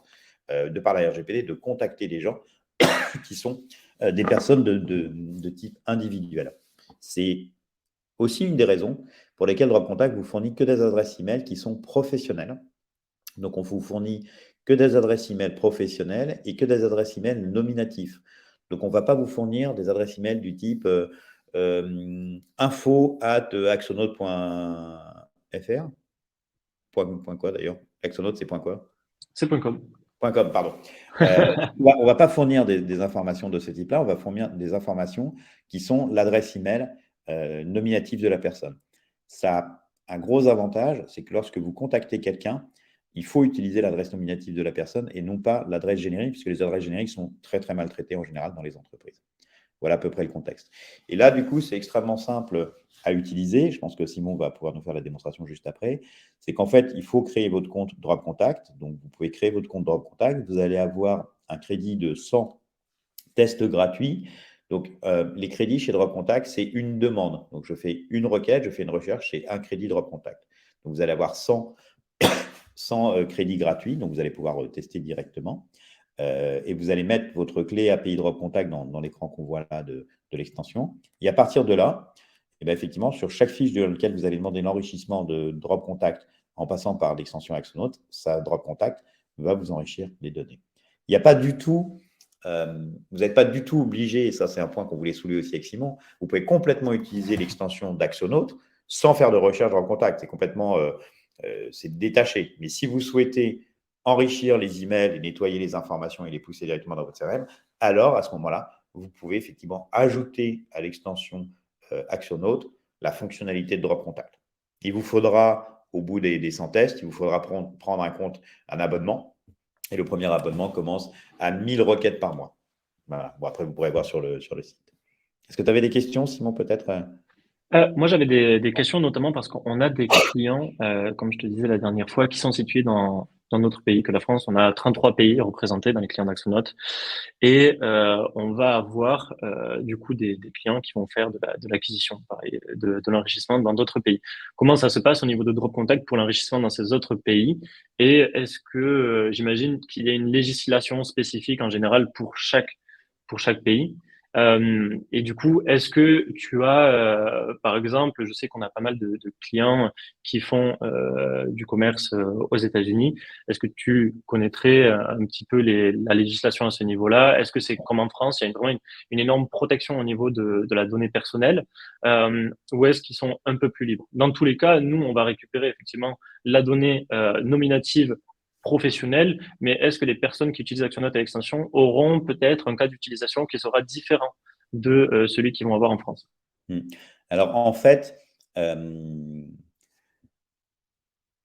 de par la RGPD, de contacter des gens qui sont des personnes de type individuel. C'est aussi une des raisons pour lesquelles Drop Contact vous fournit que des adresses email qui sont professionnelles. Donc, on vous fournit que des adresses email professionnelles et que des adresses email nominatives. Donc, on ne va pas vous fournir des adresses email du type info@axonote.fr. Point quoi d'ailleurs? Axonote, c'est point quoi? C'est .com. .com, pardon. On ne va pas fournir des informations de ce type-là, on va fournir des informations qui sont l'adresse email nominative de la personne. Ça a un gros avantage, c'est que lorsque vous contactez quelqu'un, il faut utiliser l'adresse nominative de la personne et non pas l'adresse générique, puisque les adresses génériques sont très, très mal traitées en général dans les entreprises. Voilà à peu près le contexte. Et là, du coup, c'est extrêmement simple à utiliser. Je pense que Simon va pouvoir nous faire la démonstration juste après. C'est qu'en fait, il faut créer votre compte Dropcontact. Donc, vous pouvez créer votre compte Dropcontact. Vous allez avoir un crédit de 100 tests gratuits. Donc, les crédits chez Dropcontact, c'est une demande. Donc, je fais une requête, je fais une recherche, c'est un crédit Dropcontact. Donc, vous allez avoir 100 crédits gratuits. Donc, vous allez pouvoir tester directement. Et vous allez mettre votre clé API Dropcontact dans l'écran qu'on voit là de l'extension. Et à partir de là, eh bien, effectivement, sur chaque fiche dans laquelle vous allez demander l'enrichissement de Dropcontact en passant par l'extension Axonote, ça, Dropcontact va vous enrichir les données. Il n'y a pas du tout, vous n'êtes pas du tout obligé, et ça c'est un point qu'on voulait soulever aussi avec Simon, vous pouvez complètement utiliser l'extension d'Axonote sans faire de recherche Dropcontact. C'est complètement c'est détaché. Mais si vous souhaitez enrichir les emails et nettoyer les informations et les pousser directement dans votre CRM, alors à ce moment-là, vous pouvez effectivement ajouter à l'extension Axonote la fonctionnalité de Drop Contact. Il vous faudra, au bout des 100 tests, il vous faudra prendre un abonnement. Et le premier abonnement commence à 1000 requêtes par mois. Voilà. Bon, après, vous pourrez voir sur le site. Est-ce que tu avais des questions, Simon, peut-être? Moi, j'avais des questions, notamment parce qu'on a des clients, comme je te disais la dernière fois, qui sont situés dans d'autres pays que la France. On a 33 pays représentés dans les clients d'Axonote. Et on va avoir du coup des clients qui vont faire de l'acquisition, pareil, de l'enrichissement dans d'autres pays. Comment ça se passe au niveau de Drop Contact pour l'enrichissement dans ces autres pays? Et est-ce que j'imagine qu'il y a une législation spécifique en général pour chaque pays? Et du coup, est-ce que tu as, par exemple, je sais qu'on a pas mal de clients qui font du commerce aux États-Unis. Est-ce que tu connaîtrais un petit peu la législation à ce niveau-là? Est-ce que c'est comme en France, il y a vraiment une énorme protection au niveau de la donnée personnelle, ou est-ce qu'ils sont un peu plus libres? Dans tous les cas, nous, on va récupérer effectivement la donnée nominative professionnelle, mais est-ce que les personnes qui utilisent Actionnote à l'extension auront peut-être un cas d'utilisation qui sera différent de celui qu'ils vont avoir en France? Alors, en fait, euh,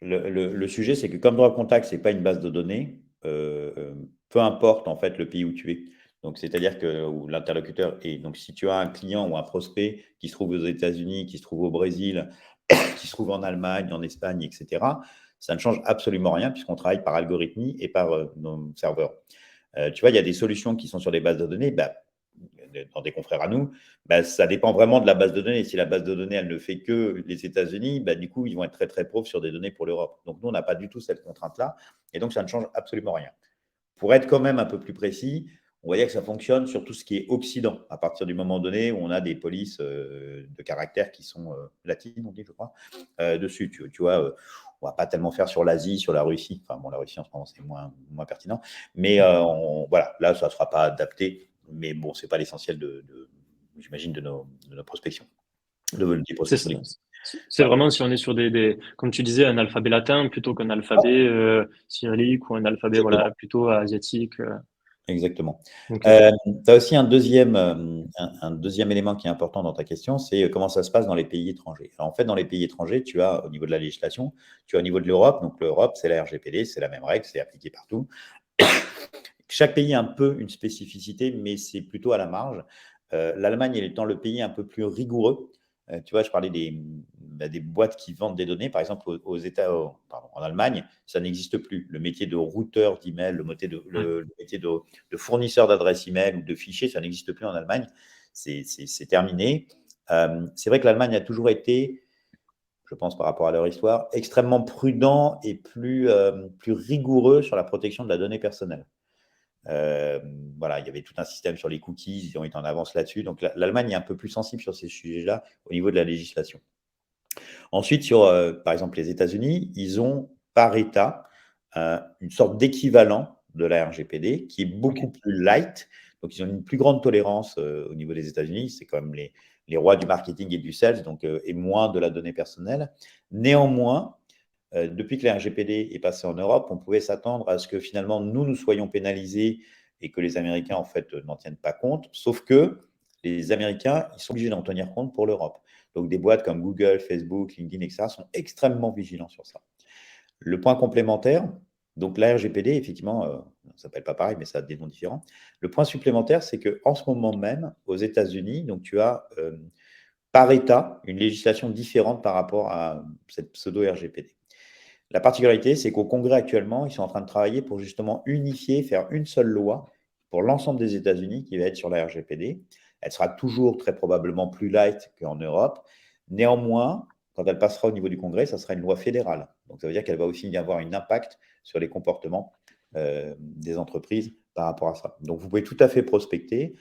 le sujet, c'est que comme Drop Contact, ce n'est pas une base de données, peu importe en fait le pays où tu es. Donc, c'est-à-dire que où l'interlocuteur est. Donc, si tu as un client ou un prospect qui se trouve aux États-Unis, qui se trouve au Brésil, qui se trouve en Allemagne, en Espagne, etc., ça ne change absolument rien puisqu'on travaille par algorithmie et par nos serveurs. Tu vois, il y a des solutions qui sont sur des bases de données. Bah, dans des confrères à nous, bah, ça dépend vraiment de la base de données. Si la base de données, elle ne fait que les États-Unis, bah, du coup, ils vont être très, très pauvres sur des données pour l'Europe. Donc, nous, on n'a pas du tout cette contrainte-là. Et donc, ça ne change absolument rien. Pour être quand même un peu plus précis, on va dire que ça fonctionne sur tout ce qui est Occident, à partir du moment donné où on a des polices de caractère qui sont latines, on dit, je crois, dessus. Tu vois, on ne va pas tellement faire sur l'Asie, sur la Russie. Enfin, bon, la Russie, en ce moment, c'est moins pertinent. Mais voilà, là, ça ne sera pas adapté. Mais bon, ce n'est pas l'essentiel j'imagine, de nos prospections, des C'est processus. ça. C'est Voilà. vraiment si on est sur comme tu disais, un alphabet latin plutôt qu'un alphabet cyrillique ou un alphabet Exactement. voilà, plutôt asiatique. Exactement. Ok. Tu as aussi un deuxième élément qui est important dans ta question, c'est comment ça se passe dans les pays étrangers. Alors, en fait, dans les pays étrangers, tu as au niveau de la législation, tu as au niveau de l'Europe, donc l'Europe, c'est la RGPD, c'est la même règle, c'est appliqué partout. Chaque pays a un peu une spécificité, mais c'est plutôt à la marge. L'Allemagne étant le pays un peu plus rigoureux, tu vois, je parlais des boîtes qui vendent des données. Par exemple, en Allemagne, ça n'existe plus. Le métier de routeur d'email, le métier de fournisseur d'adresse email ou de fichiers, ça n'existe plus en Allemagne. C'est terminé. C'est vrai que l'Allemagne a toujours été, je pense par rapport à leur histoire, extrêmement prudent et plus rigoureux sur la protection de la donnée personnelle. Voilà, il y avait tout un système sur les cookies, ils ont été en avance là-dessus. Donc l'Allemagne est un peu plus sensible sur ces sujets-là au niveau de la législation. Ensuite, sur par exemple les États-Unis, ils ont par État une sorte d'équivalent de la RGPD qui est beaucoup plus light. Donc ils ont une plus grande tolérance au niveau des États-Unis. C'est quand même les rois du marketing et du sales, donc et moins de la donnée personnelle. Néanmoins, depuis que la RGPD est passée en Europe, on pouvait s'attendre à ce que finalement nous soyons pénalisés et que les Américains en fait n'en tiennent pas compte. Sauf que les Américains, ils sont obligés d'en tenir compte pour l'Europe. Donc des boîtes comme Google, Facebook, LinkedIn, etc. sont extrêmement vigilants sur ça. Le point complémentaire, donc la RGPD, effectivement, ça ne s'appelle pas pareil, mais ça a des noms différents. Le point supplémentaire, c'est qu'en ce moment même, aux États-Unis, donc tu as par État une législation différente par rapport à cette pseudo-RGPD. La particularité, c'est qu'au Congrès actuellement, ils sont en train de travailler pour justement unifier, faire une seule loi pour l'ensemble des États-Unis qui va être sur la RGPD. Elle sera toujours très probablement plus light qu'en Europe. Néanmoins, quand elle passera au niveau du Congrès, ça sera une loi fédérale. Donc ça veut dire qu'elle va aussi y avoir un impact sur les comportements des entreprises par rapport à ça. Donc vous pouvez tout à fait prospecter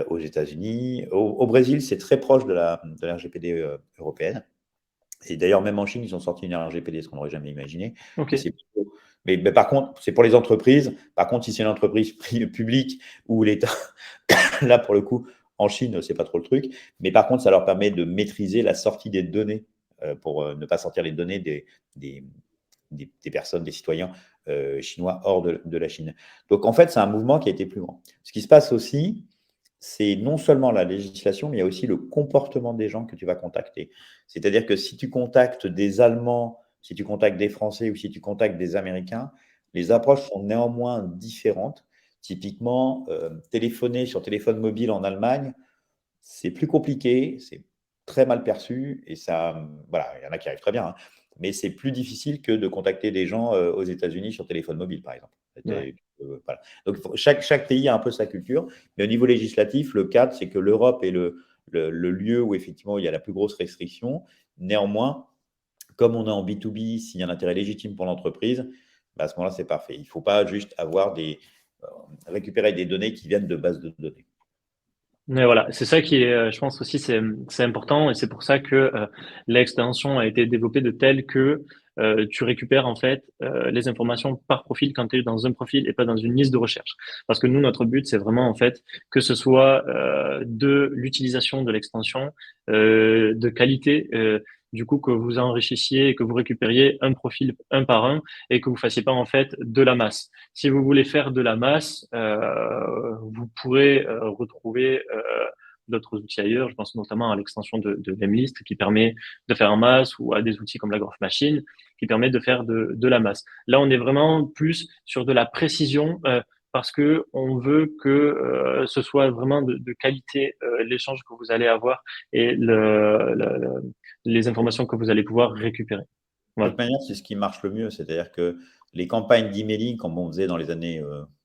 aux États-Unis. Au Brésil, c'est très proche de la RGPD européenne. Et d'ailleurs, même en Chine, ils ont sorti une RGPD, ce qu'on n'aurait jamais imaginé. Ok. Mais par contre, c'est pour les entreprises. Par contre, si c'est une entreprise publique ou l'État, là, pour le coup, en Chine, c'est pas trop le truc. Mais par contre, ça leur permet de maîtriser la sortie des données pour ne pas sortir les données des personnes, des citoyens chinois hors de la Chine. Donc, en fait, c'est un mouvement qui a été plus grand. Ce qui se passe aussi, c'est non seulement la législation, mais il y a aussi le comportement des gens que tu vas contacter. C'est-à-dire que si tu contactes des Allemands, si tu contactes des Français ou si tu contactes des Américains, les approches sont néanmoins différentes. Typiquement, téléphoner sur téléphone mobile en Allemagne, c'est plus compliqué, c'est très mal perçu et ça, voilà, il y en a qui arrivent très bien, hein, mais c'est plus difficile que de contacter des gens aux États-Unis sur téléphone mobile, par exemple. Ouais. Voilà. Donc, chaque pays a un peu sa culture, mais au niveau législatif, le cadre, c'est que l'Europe est le lieu où effectivement il y a la plus grosse restriction. Néanmoins, comme on est en B2B, s'il y a un intérêt légitime pour l'entreprise, bah, à ce moment-là, c'est parfait. Il ne faut pas juste avoir récupérer des données qui viennent de bases de données. Mais voilà, c'est ça qui est, je pense aussi, c'est important et c'est pour ça que l'extension a été développée de telle que tu récupères en fait les informations par profil quand tu es dans un profil et pas dans une liste de recherche. Parce que nous, notre but, c'est vraiment en fait que ce soit de l'utilisation de l'extension, de qualité, du coup que vous enrichissiez et que vous récupériez un profil un par un et que vous fassiez pas en fait de la masse. Si vous voulez faire de la masse, vous pourrez retrouver d'autres outils ailleurs. Je pense notamment à l'extension de Memlist qui permet de faire en masse ou à des outils comme la Graph Machine qui permettent de faire de la masse. Là, on est vraiment plus sur de la précision parce que on veut que ce soit vraiment de qualité l'échange que vous allez avoir et les informations que vous allez pouvoir récupérer. De Voilà. toute manière, c'est ce qui marche le mieux. C'est-à-dire que les campagnes d'emailing, comme on faisait dans les années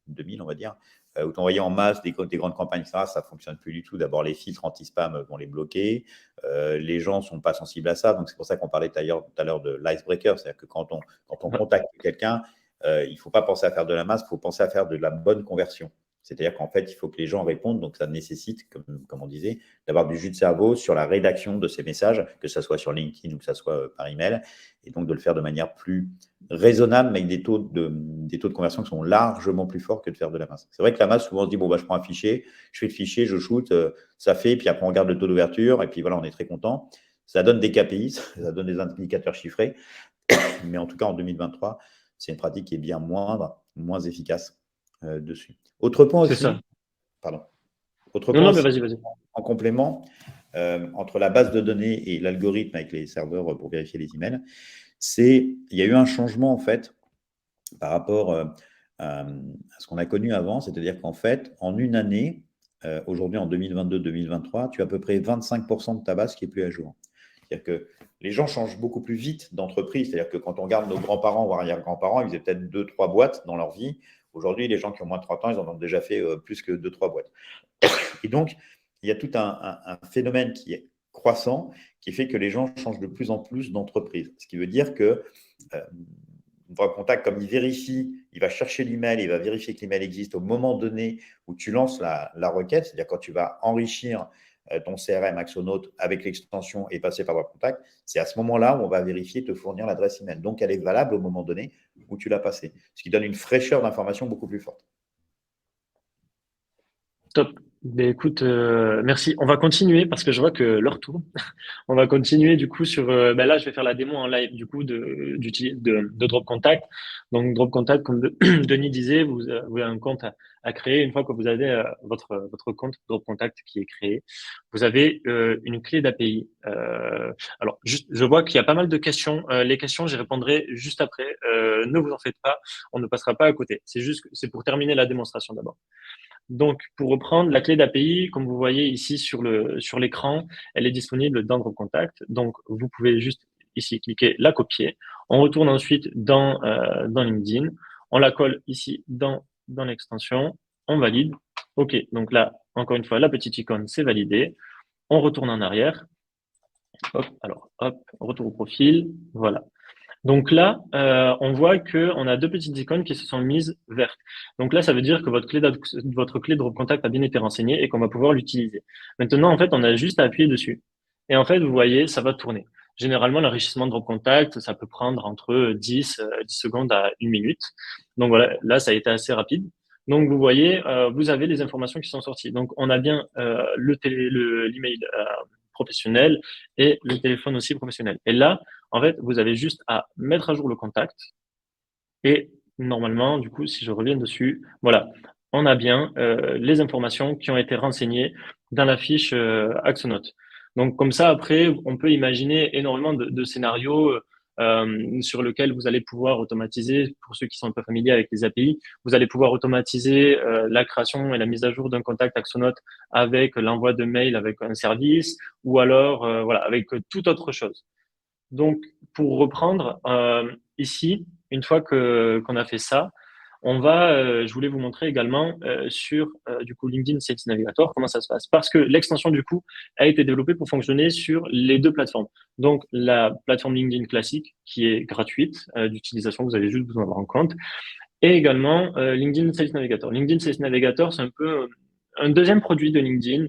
2000, on va dire, où tu envoyais en masse des grandes campagnes, ça ne fonctionne plus du tout. D'abord, les filtres anti-spam vont les bloquer. Les gens ne sont pas sensibles à ça. Donc, c'est pour ça qu'on parlait tout à l'heure de l'icebreaker. C'est-à-dire que quand on contacte quelqu'un, il ne faut pas penser à faire de la masse, il faut penser à faire de la bonne conversion. C'est-à-dire qu'en fait, il faut que les gens répondent. Donc, ça nécessite, comme on disait, d'avoir du jus de cerveau sur la rédaction de ces messages, que ce soit sur LinkedIn ou que ce soit par email, et donc de le faire de manière plus raisonnable, mais avec des taux de conversion qui sont largement plus forts que de faire de la masse. C'est vrai que la masse, souvent, on se dit, bon, bah, je prends un fichier, je fais le fichier, je shoot, ça fait, puis après, on regarde le taux d'ouverture, et puis voilà, on est très content. Ça donne des KPI, ça donne des indicateurs chiffrés, mais en tout cas, en 2023, c'est une pratique qui est bien moindre, moins efficace dessus. Autre point C'est ça. aussi, pardon. Autre Non, point non, mais aussi, vas-y, vas-y. en complément, entre la base de données et l'algorithme avec les serveurs pour vérifier les emails, il y a eu un changement en fait par rapport à ce qu'on a connu avant, c'est-à-dire qu'en fait, en une année, aujourd'hui en 2022-2023, tu as à peu près 25% de ta base qui est plus à jour. C'est-à-dire que les gens changent beaucoup plus vite d'entreprise. C'est-à-dire que quand on regarde nos grands-parents ou arrière-grands-parents, ils faisaient peut-être 2-3 boîtes dans leur vie. Aujourd'hui, les gens qui ont moins de 30 ans, ils en ont déjà fait plus que 2-3 boîtes. Et donc, il y a tout un phénomène qui est croissant qui fait que les gens changent de plus en plus d'entreprise. Ce qui veut dire que votre contact, comme il vérifie, il va chercher l'email, il va vérifier que l'email existe au moment donné où tu lances la requête, c'est-à-dire quand tu vas enrichir ton CRM Axonote avec l'extension et passer par votre contact, c'est à ce moment-là où on va vérifier te fournir l'adresse email. Donc, elle est valable au moment donné où tu l'as passée, ce qui donne une fraîcheur d'information beaucoup plus forte. Top. Ben écoute, merci. On va continuer parce que je vois que l'heure tourne. On va continuer du coup sur. Ben là, je vais faire la démo en live du coup de Drop Contact. Donc Drop Contact, comme Denis disait, vous avez un compte à créer. Une fois que vous avez votre compte Drop Contact qui est créé, vous avez une clé d'API. Alors, juste, je vois qu'il y a pas mal de questions. Les questions, j'y répondrai juste après. Ne vous en faites pas, on ne passera pas à côté. C'est juste, c'est pour terminer la démonstration d'abord. Donc, pour reprendre, la clé d'API, comme vous voyez ici sur l'écran, elle est disponible dans Drop Contact. Donc, vous pouvez juste ici cliquer la copier. On retourne ensuite dans LinkedIn. On la colle ici dans l'extension. On valide. OK. Donc là, encore une fois, la petite icône, c'est validé. On retourne en arrière. Hop, alors, hop, retour au profil. Voilà. Donc là, on voit que on a deux petites icônes qui se sont mises vertes. Donc là, ça veut dire que votre clé de Drop Contact a bien été renseignée et qu'on va pouvoir l'utiliser. Maintenant, en fait, on a juste à appuyer dessus. Et en fait, vous voyez, ça va tourner. Généralement, l'enrichissement de Drop Contact, ça peut prendre entre 10 secondes à 1 minute. Donc voilà, là, ça a été assez rapide. Donc vous voyez, vous avez les informations qui sont sorties. Donc on a bien l'email professionnel et le téléphone aussi professionnel. Et là, en fait, vous avez juste à mettre à jour le contact et normalement, du coup, si je reviens dessus, voilà, on a bien les informations qui ont été renseignées dans la fiche Axonote. Donc comme ça, après, on peut imaginer énormément de scénarios sur lesquels vous allez pouvoir automatiser, pour ceux qui sont un peu familiers avec les API, vous allez pouvoir automatiser la création et la mise à jour d'un contact Axonote avec l'envoi de mail avec un service ou alors voilà, avec toute autre chose. Donc, pour reprendre, ici, une fois que qu'on a fait ça, je voulais vous montrer également sur du coup LinkedIn Sales Navigator comment ça se passe. Parce que l'extension du coup a été développée pour fonctionner sur les deux plateformes. Donc la plateforme LinkedIn classique qui est gratuite d'utilisation, vous avez juste besoin d'avoir un compte, et également LinkedIn Sales Navigator. LinkedIn Sales Navigator, c'est un peu un deuxième produit de LinkedIn,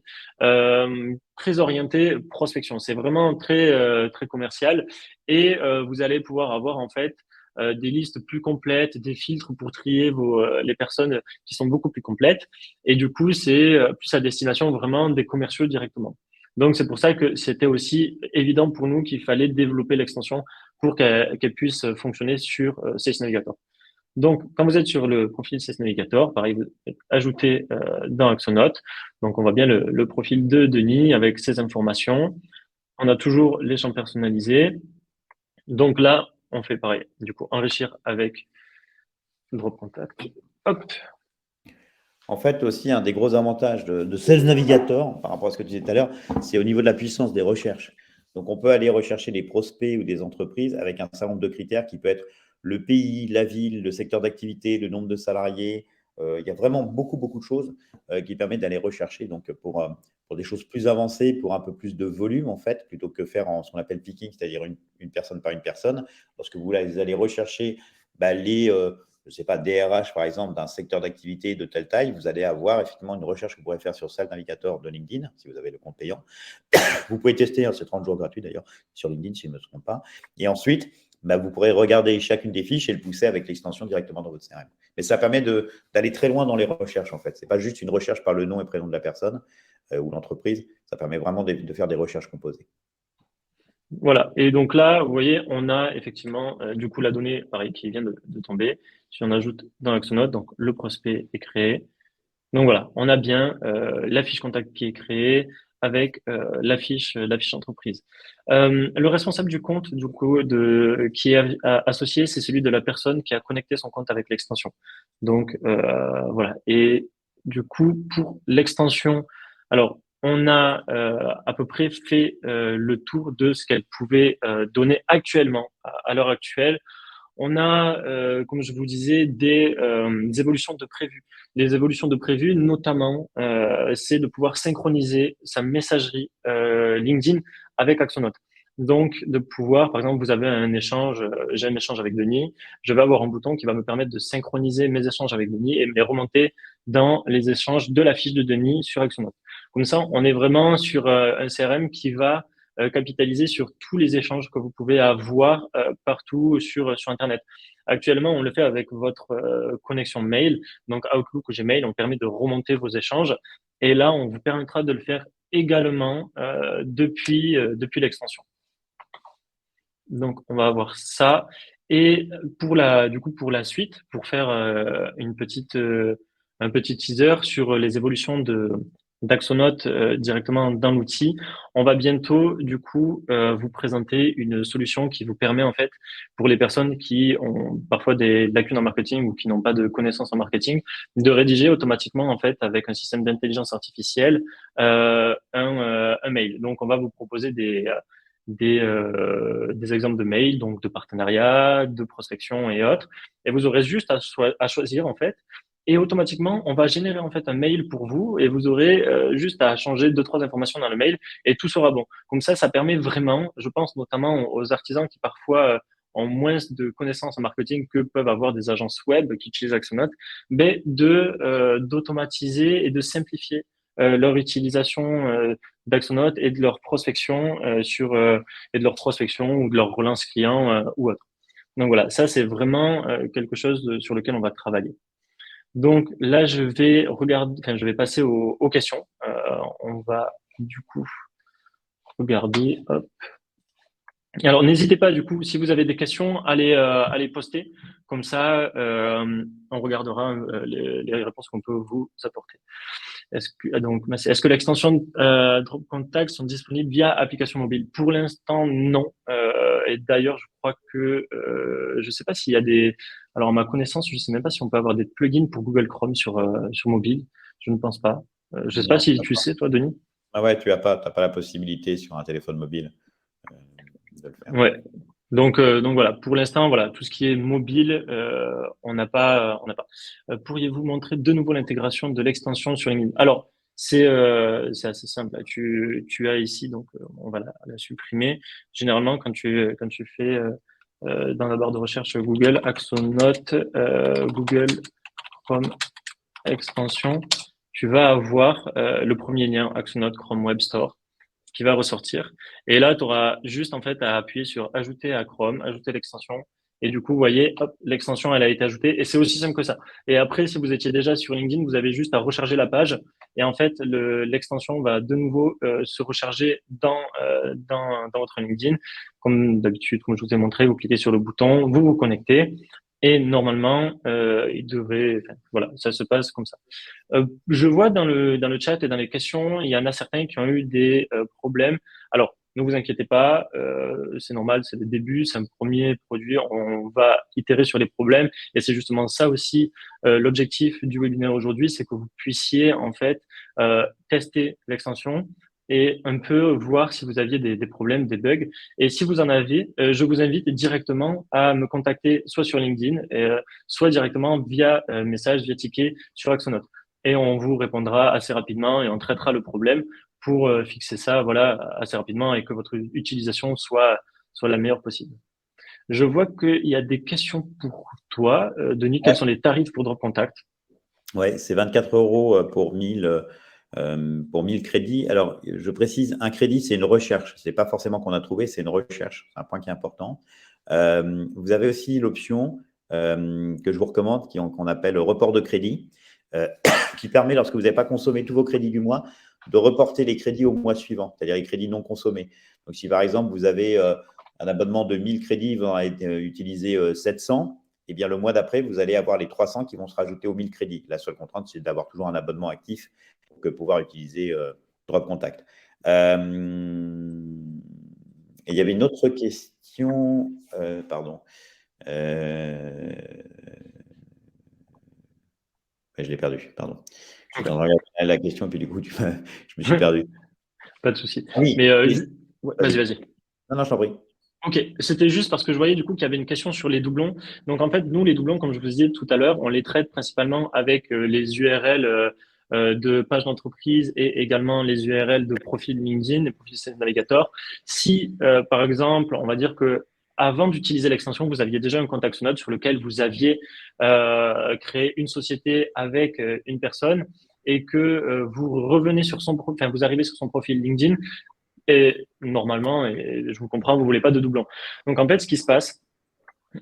très orienté prospection. C'est vraiment très commercial et vous allez pouvoir avoir en fait des listes plus complètes, des filtres pour trier les personnes qui sont beaucoup plus complètes. Et du coup, c'est plus à destination vraiment des commerciaux directement. Donc, c'est pour ça que c'était aussi évident pour nous qu'il fallait développer l'extension pour qu'elle puisse fonctionner sur Sales Navigator. Donc, quand vous êtes sur le profil CES Navigator, pareil, vous ajoutez dans Axonote. Donc, on voit bien le profil de Denis avec ses informations. On a toujours les champs personnalisés. Donc là, on fait pareil. Du coup, enrichir avec Drop Contact. Hop. En fait, aussi, un des gros avantages de Sales Navigator, par rapport à ce que tu disais tout à l'heure, c'est au niveau de la puissance des recherches. Donc, on peut aller rechercher des prospects ou des entreprises avec un certain nombre de critères qui peut être le pays, la ville, le secteur d'activité, le nombre de salariés. Il y a vraiment beaucoup, beaucoup de choses qui permettent d'aller rechercher. Donc, pour des choses plus avancées, pour un peu plus de volume, en fait, plutôt que faire en ce qu'on appelle picking, c'est-à-dire une personne par une personne, lorsque vous allez rechercher je ne sais pas, DRH, par exemple, d'un secteur d'activité de telle taille, vous allez avoir effectivement une recherche que vous pourrez faire sur Sales Navigator de LinkedIn, si vous avez le compte payant. Vous pouvez tester, hein, c'est 30 jours gratuit d'ailleurs, sur LinkedIn, si je ne me trompe pas. Et ensuite, vous pourrez regarder chacune des fiches et le pousser avec l'extension directement dans votre CRM. Mais ça permet d'aller très loin dans les recherches, en fait. Ce n'est pas juste une recherche par le nom et prénom de la personne ou l'entreprise. Ça permet vraiment de faire des recherches composées. Voilà. Et donc là, vous voyez, on a effectivement du coup la donnée, pareil, qui vient de tomber. Si on ajoute dans Axonote, donc le prospect est créé. Donc voilà, on a bien la fiche contact qui est créée avec la fiche entreprise. Le responsable du compte, du coup, qui est associé, c'est celui de la personne qui a connecté son compte avec l'extension. Donc voilà. Et du coup, pour l'extension, alors on a à peu près fait le tour de ce qu'elle pouvait donner actuellement, à l'heure actuelle. On a, comme je vous disais, des évolutions de prévues. Les évolutions de prévues, notamment, c'est de pouvoir synchroniser sa messagerie LinkedIn avec Axonote. Donc, de pouvoir, par exemple, vous avez un échange, j'ai un échange avec Denis, je vais avoir un bouton qui va me permettre de synchroniser mes échanges avec Denis et me les remonter dans les échanges de la fiche de Denis sur Axonote. Comme ça, on est vraiment sur un CRM qui va capitaliser sur tous les échanges que vous pouvez avoir partout sur Internet. Actuellement, on le fait avec votre connexion mail, donc Outlook ou Gmail, on permet de remonter vos échanges Et là, on vous permettra de le faire également depuis l'extension. Donc, on va avoir ça. Et pour la suite, pour faire un petit teaser sur les évolutions d'Axonote directement dans l'outil, on va bientôt, vous présenter une solution qui vous permet, en fait, pour les personnes qui ont parfois des lacunes en marketing ou qui n'ont pas de connaissances en marketing, de rédiger automatiquement, en fait, avec un système d'intelligence artificielle, un mail. Donc, on va vous proposer des exemples de mails, donc de partenariat, de prospection et autres. Et vous aurez juste à choisir, en fait. Et automatiquement, on va générer, en fait, un mail pour vous et vous aurez juste à changer 2, 3 informations dans le mail et tout sera bon. Comme ça permet vraiment, je pense notamment aux artisans qui parfois ont moins de connaissances en marketing que peuvent avoir des agences web qui utilisent Axonote, mais d'automatiser et de simplifier leur utilisation d'Axonote et de leur prospection et de leur prospection ou de leur relance client ou autre. Donc voilà, ça c'est vraiment quelque chose sur lequel on va travailler. Donc là, je vais passer aux questions. On va du coup regarder. Hop. Et alors, n'hésitez pas, du coup, si vous avez des questions, à les poster. Comme ça, on regardera les réponses qu'on peut vous apporter. Est-ce que l'extension Drop Contact sont disponibles via application mobile? Pour l'instant, non. Et d'ailleurs, je crois que je sais pas s'il y a des. Alors, à ma connaissance, je sais même pas si on peut avoir des plugins pour Google Chrome sur mobile. Je ne pense pas. Je sais pas si tu sais, toi, Denis. Ah ouais, tu n'as pas la possibilité sur un téléphone mobile de le faire. Ouais. Donc voilà. Pour l'instant, voilà, tout ce qui est mobile, on n'a pas. Pourriez-vous montrer de nouveau l'intégration de l'extension sur LinkedIn? Alors, c'est assez simple. Là. Tu as ici, donc on va la supprimer. Généralement, quand tu fais dans la barre de recherche Google Axonote, Google Chrome extension, tu vas avoir le premier lien Axonote Chrome Web Store qui va ressortir. Et là, tu auras juste en fait à appuyer sur ajouter à Chrome, ajouter l'extension. Et du coup, vous voyez, hop, l'extension, elle a été ajoutée. Et c'est aussi simple que ça. Et après, si vous étiez déjà sur LinkedIn, vous avez juste à recharger la page. Et en fait, l'extension va de nouveau se recharger dans votre LinkedIn. Comme d'habitude, comme je vous ai montré, vous cliquez sur le bouton, vous vous connectez. Et normalement, voilà, ça se passe comme ça. Je vois dans le chat et dans les questions, il y en a certains qui ont eu des problèmes. Alors, ne vous inquiétez pas, c'est normal, c'est le début, c'est un premier produit, on va itérer sur les problèmes. Et c'est justement ça aussi l'objectif du webinaire aujourd'hui, c'est que vous puissiez en fait tester l'extension et un peu voir si vous aviez des problèmes, des bugs. Et si vous en avez, je vous invite directement à me contacter soit sur LinkedIn, soit directement via message, via ticket sur Axonote. Et on vous répondra assez rapidement et on traitera le problème pour fixer ça voilà, assez rapidement et que votre utilisation soit la meilleure possible. Je vois qu'il y a des questions pour toi. Denis, quels sont les tarifs pour Drop Contact? Oui, c'est 24 € pour 1000 crédits. Alors, je précise, un crédit, c'est une recherche. Ce n'est pas forcément qu'on a trouvé, c'est une recherche. C'est un point qui est important. Vous avez aussi l'option que je vous recommande, qu'on appelle report de crédit, qui permet, lorsque vous n'avez pas consommé tous vos crédits du mois, de reporter les crédits au mois suivant, c'est-à-dire les crédits non consommés. Donc, si par exemple, vous avez un abonnement de 1000 crédits, vous en avez utilisé 700, eh bien, le mois d'après, vous allez avoir les 300 qui vont se rajouter aux 1000 crédits. La seule contrainte, c'est d'avoir toujours un abonnement actif pour pouvoir utiliser Drop Contact. Et il y avait une autre question. Pardon. Je l'ai perdu, pardon. Je suis en train de regarder la question, et puis du coup, je me suis perdu. Pas de souci. Oui. Mais vas-y. Non, je t'en prie. Ok, c'était juste parce que je voyais du coup qu'il y avait une question sur les doublons. Donc en fait, nous, les doublons, comme je vous disais tout à l'heure, on les traite principalement avec les URL de pages d'entreprise et également les URL de profil LinkedIn, les profils Sales Navigator. Si, par exemple, on va dire que avant d'utiliser l'extension, vous aviez déjà un compte Axonote sur lequel vous aviez créé une société avec une personne et que vous revenez sur vous arrivez sur son profil LinkedIn. Et normalement, et je vous comprends, vous voulez pas de doublons. Donc en fait, ce qui se passe,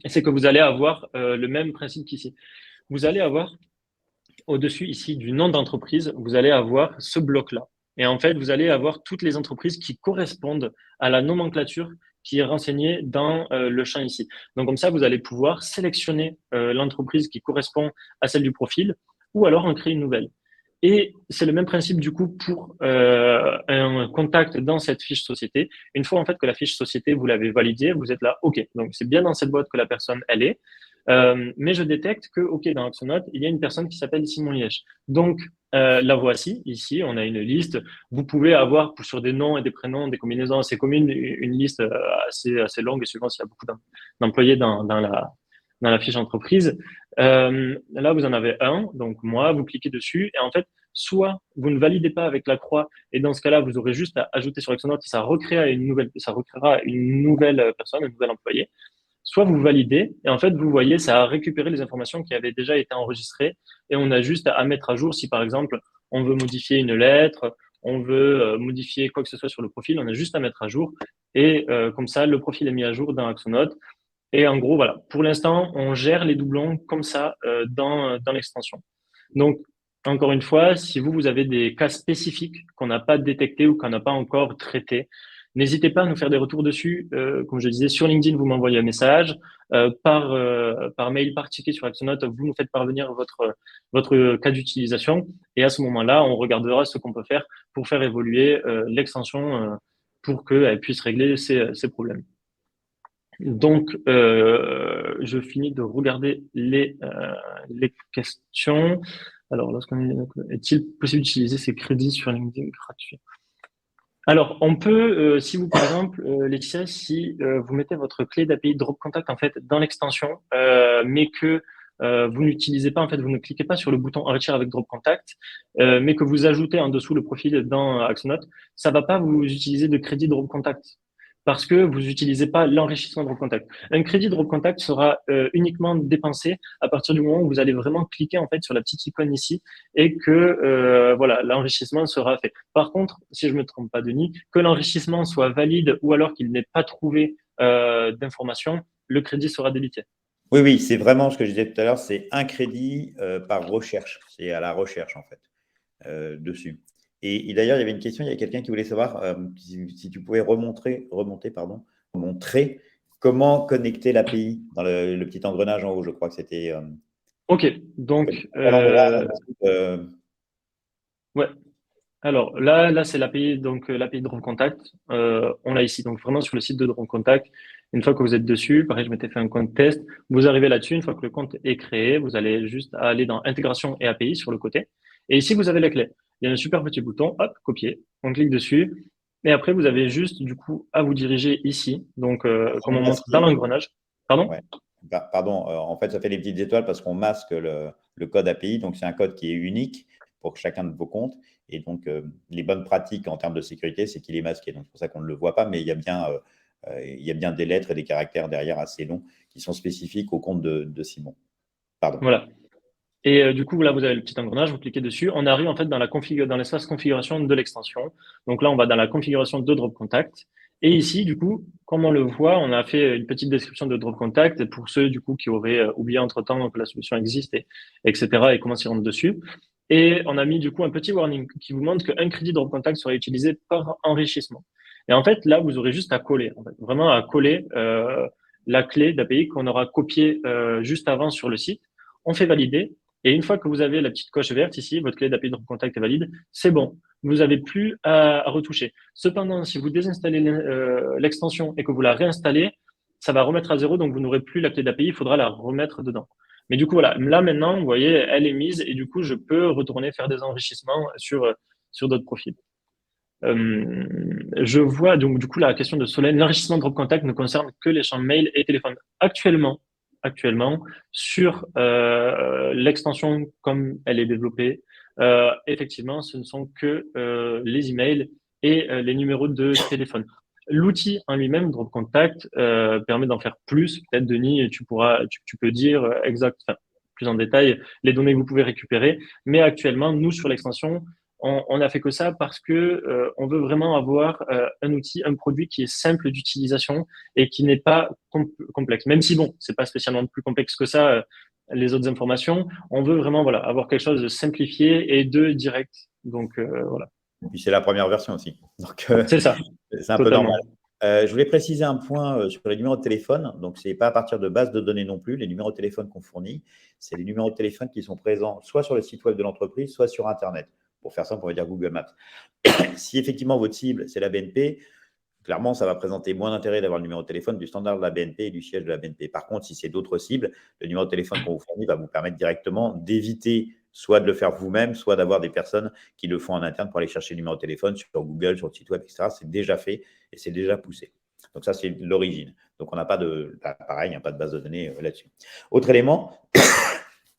c'est que vous allez avoir le même principe qu'ici. Vous allez avoir au-dessus ici du nom d'entreprise, vous allez avoir ce bloc-là. Et en fait, vous allez avoir toutes les entreprises qui correspondent à la nomenclature qui est renseignée dans le champ ici. Donc comme ça, vous allez pouvoir sélectionner l'entreprise qui correspond à celle du profil ou alors en créer une nouvelle. Et c'est le même principe du coup pour un contact dans cette fiche société. Une fois en fait que la fiche société, vous l'avez validée, vous êtes là, OK, donc c'est bien dans cette boîte que la personne, elle est. Mais je détecte que, OK, dans Axonote, il y a une personne qui s'appelle Simon Liège. Donc, la voici. Ici, on a une liste. Vous pouvez avoir, sur des noms et des prénoms, des combinaisons assez communes, une liste assez longue et suivant s'il y a beaucoup d'employés dans la fiche entreprise. Là, vous en avez un. Donc, moi, vous cliquez dessus. Et en fait, soit vous ne validez pas avec la croix. Et dans ce cas-là, vous aurez juste à ajouter sur Axonote et ça recréera une nouvelle personne, un nouvel employé. Soit vous validez et en fait, vous voyez, ça a récupéré les informations qui avaient déjà été enregistrées et on a juste à mettre à jour si par exemple, on veut modifier une lettre, on veut modifier quoi que ce soit sur le profil, on a juste à mettre à jour et comme ça, le profil est mis à jour dans Axonote. Et en gros, voilà, pour l'instant, on gère les doublons comme ça dans l'extension. Donc, encore une fois, si vous avez des cas spécifiques qu'on n'a pas détectés ou qu'on n'a pas encore traités, n'hésitez pas à nous faire des retours dessus. Comme je disais, sur LinkedIn, vous m'envoyez un message. Par mail, par ticket sur Actionnote, vous nous faites parvenir votre cas d'utilisation. Et à ce moment-là, on regardera ce qu'on peut faire pour faire évoluer l'extension pour qu'elle puisse régler ces problèmes. Donc, je finis de regarder les questions. Alors, est-il possible d'utiliser ces crédits sur LinkedIn gratuits? Alors, on peut, si vous, par exemple, Laetitia, si vous mettez votre clé d'API Drop Contact en fait dans l'extension, mais que vous n'utilisez pas, en fait, vous ne cliquez pas sur le bouton enrichir avec Drop Contact, mais que vous ajoutez en dessous le profil dans Axonote, ça va pas vous utiliser de crédit Drop Contact parce que vous n'utilisez pas l'enrichissement Drop Contact. Un crédit Drop Contact sera uniquement dépensé à partir du moment où vous allez vraiment cliquer en fait sur la petite icône ici et que voilà, l'enrichissement sera fait. Par contre, si je me trompe pas, Denis, que l'enrichissement soit valide ou alors qu'il n'ait pas trouvé d'informations, le crédit sera débité. Oui, oui, c'est vraiment ce que je disais tout à l'heure, c'est un crédit par recherche. C'est à la recherche, en fait, dessus. Et d'ailleurs, il y avait une question, il y a quelqu'un qui voulait savoir si tu pouvais montrer comment connecter l'API dans le petit engrenage en haut. Je crois que c'était… OK, donc ouais. Alors là c'est l'API donc l'API Drone Contact. On l'a ici donc vraiment sur le site de Drone Contact. Une fois que vous êtes dessus, pareil, je m'étais fait un compte test. Vous arrivez là-dessus, une fois que le compte est créé, vous allez juste aller dans intégration et API sur le côté. Et ici vous avez la clé. Il y a un super petit bouton, hop, copier. On clique dessus. Et après vous avez juste du coup à vous diriger ici. Donc comme on montre dans l'engrenage. Pardon? Ouais. Pardon, en fait, ça fait les petites étoiles parce qu'on masque le code API. Donc, c'est un code qui est unique pour chacun de vos comptes. Et donc, les bonnes pratiques en termes de sécurité, c'est qu'il est masqué. Donc, c'est pour ça qu'on ne le voit pas, mais il y a bien des lettres et des caractères derrière assez longs qui sont spécifiques au compte de Simon. Pardon. Voilà. Et du coup, là, vous avez le petit engrenage, vous cliquez dessus. On arrive en fait dans l'espace configuration de l'extension. Donc là, on va dans la configuration de Drop Contact. Et ici, du coup, comme on le voit, on a fait une petite description de Drop Contact pour ceux du coup qui auraient oublié entre-temps que la solution existe, etc. et comment s'y rendre dessus. Et on a mis du coup un petit warning qui vous montre qu'un crédit Drop Contact sera utilisé par enrichissement. Et en fait, là, vous aurez juste à coller, en fait, vraiment à coller la clé d'API qu'on aura copiée juste avant sur le site. On fait valider. Et une fois que vous avez la petite coche verte ici, votre clé d'API Drop Contact est valide, c'est bon. Vous n'avez plus à retoucher. Cependant, si vous désinstallez l'extension et que vous la réinstallez, ça va remettre à zéro, donc vous n'aurez plus la clé d'API, il faudra la remettre dedans. Mais du coup, voilà, là maintenant, vous voyez, elle est mise et du coup, je peux retourner faire des enrichissements sur d'autres profils. Je vois donc du coup la question de Solène, l'enrichissement Drop Contact ne concerne que les champs mail et téléphone. Actuellement, sur l'extension comme elle est développée, effectivement, ce ne sont que les emails et les numéros de téléphone. L'outil en lui-même, Drop Contact, permet d'en faire plus. Peut-être, Denis, tu peux dire plus en détail les données que vous pouvez récupérer. Mais actuellement, nous, sur l'extension, on a fait que ça parce que on veut vraiment avoir un outil, un produit qui est simple d'utilisation et qui n'est pas complexe. Même si bon, c'est pas spécialement plus complexe que ça. les autres informations. On veut vraiment voilà, avoir quelque chose de simplifié et de direct. Donc, voilà. Puis c'est la première version aussi. Donc, C'est ça, c'est un peu normal. totalement. Je voulais préciser un point sur les numéros de téléphone. Donc, ce n'est pas à partir de bases de données non plus. Les numéros de téléphone qu'on fournit, c'est les numéros de téléphone qui sont présents soit sur le site web de l'entreprise, soit sur Internet. Pour faire simple, on va dire Google Maps. Si effectivement votre cible, c'est la BNP, clairement, ça va présenter moins d'intérêt d'avoir le numéro de téléphone du standard de la BNP et du siège de la BNP. Par contre, si c'est d'autres cibles, le numéro de téléphone qu'on vous fournit va vous permettre directement d'éviter soit de le faire vous-même, soit d'avoir des personnes qui le font en interne pour aller chercher le numéro de téléphone sur Google, sur le site web, etc. C'est déjà fait et c'est déjà poussé. Donc ça, c'est l'origine. Donc on n'a pas de, pareil, il n'y a pas de base de données là-dessus. Autre élément,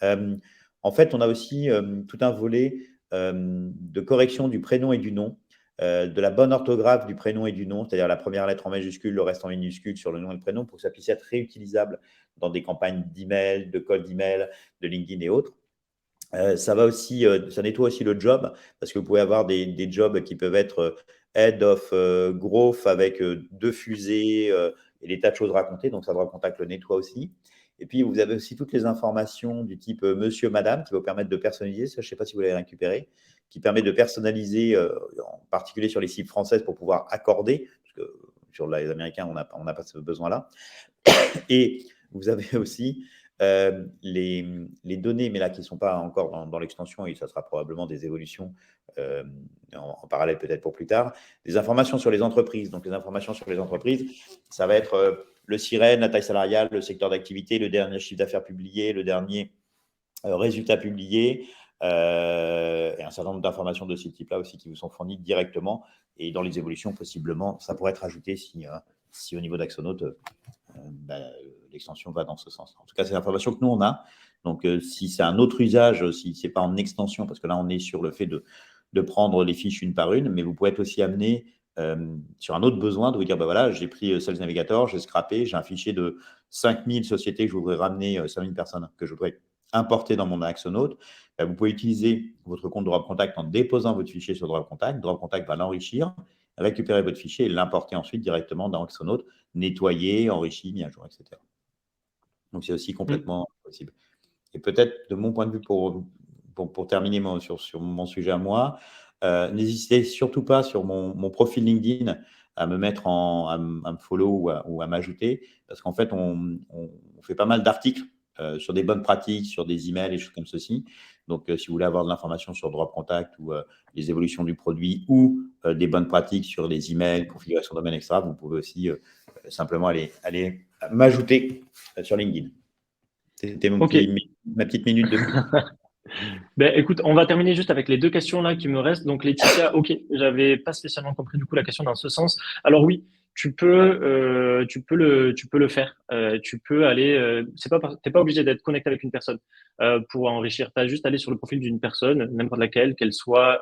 en fait, on a aussi tout un volet de correction du prénom et du nom, de la bonne orthographe du prénom et du nom, c'est-à-dire la première lettre en majuscule, le reste en minuscule sur le nom et le prénom, pour que ça puisse être réutilisable dans des campagnes d'email, de code d'email, de LinkedIn et autres. Ça nettoie aussi le job, parce que vous pouvez avoir des jobs qui peuvent être head of growth avec deux fusées et des tas de choses racontées, donc ça Drop Contact le nettoie aussi. Et puis, vous avez aussi toutes les informations du type monsieur, madame, qui vont permettre de personnaliser. Ça, je ne sais pas si vous l'avez récupéré, qui permet de personnaliser, en particulier sur les cibles françaises, pour pouvoir accorder, parce que sur les Américains, on n'a pas ce besoin-là. Et vous avez aussi les données, mais là qui ne sont pas encore dans l'extension, et ça sera probablement des évolutions en parallèle peut-être pour plus tard, des informations sur les entreprises. Donc les informations sur les entreprises, ça va être le SIREN, la taille salariale, le secteur d'activité, le dernier chiffre d'affaires publié, le dernier résultat publié, et un certain nombre d'informations de ce type-là aussi qui vous sont fournies directement. Et dans les évolutions, possiblement, ça pourrait être ajouté si au niveau d'Axonote, l'extension va dans ce sens. En tout cas, c'est l'information que nous, on a. Donc, si c'est un autre usage, si ce n'est pas en extension, parce que là, on est sur le fait de prendre les fiches une par une, mais vous pouvez être aussi amené sur un autre besoin de vous dire, voilà, j'ai pris Sales Navigator, j'ai scrappé, j'ai un fichier de 5000 sociétés que je voudrais ramener, 5000 personnes que je voudrais importer dans mon Axonote. Vous pouvez utiliser votre compte Drop Contact en déposant votre fichier sur Drop Contact. Drop Contact va l'enrichir, récupérer votre fichier et l'importer ensuite directement dans Axonote, nettoyer, enrichi, mis à jour, etc. Donc, c'est aussi complètement possible. Et peut-être, de mon point de vue, pour terminer sur mon sujet à moi, n'hésitez surtout pas sur mon profil LinkedIn à me mettre à me follow ou à m'ajouter, parce qu'en fait, on fait pas mal d'articles sur des bonnes pratiques, sur des emails et choses comme ceci. Donc, si vous voulez avoir de l'information sur Drop Contact ou les évolutions du produit ou des bonnes pratiques sur les emails, configuration de domaine, etc., vous pouvez aussi simplement aller m'ajouter sur LinkedIn. C'était ma petite minute de pub. Ben, écoute, on va terminer juste avec les deux questions là qui me restent. Donc, Laetitia, ok, j'avais pas spécialement compris du coup la question dans ce sens. Alors oui, tu peux le faire. Tu peux aller. T'es pas obligé d'être connecté avec une personne pour enrichir. T'as juste à aller sur le profil d'une personne, n'importe laquelle, qu'elle soit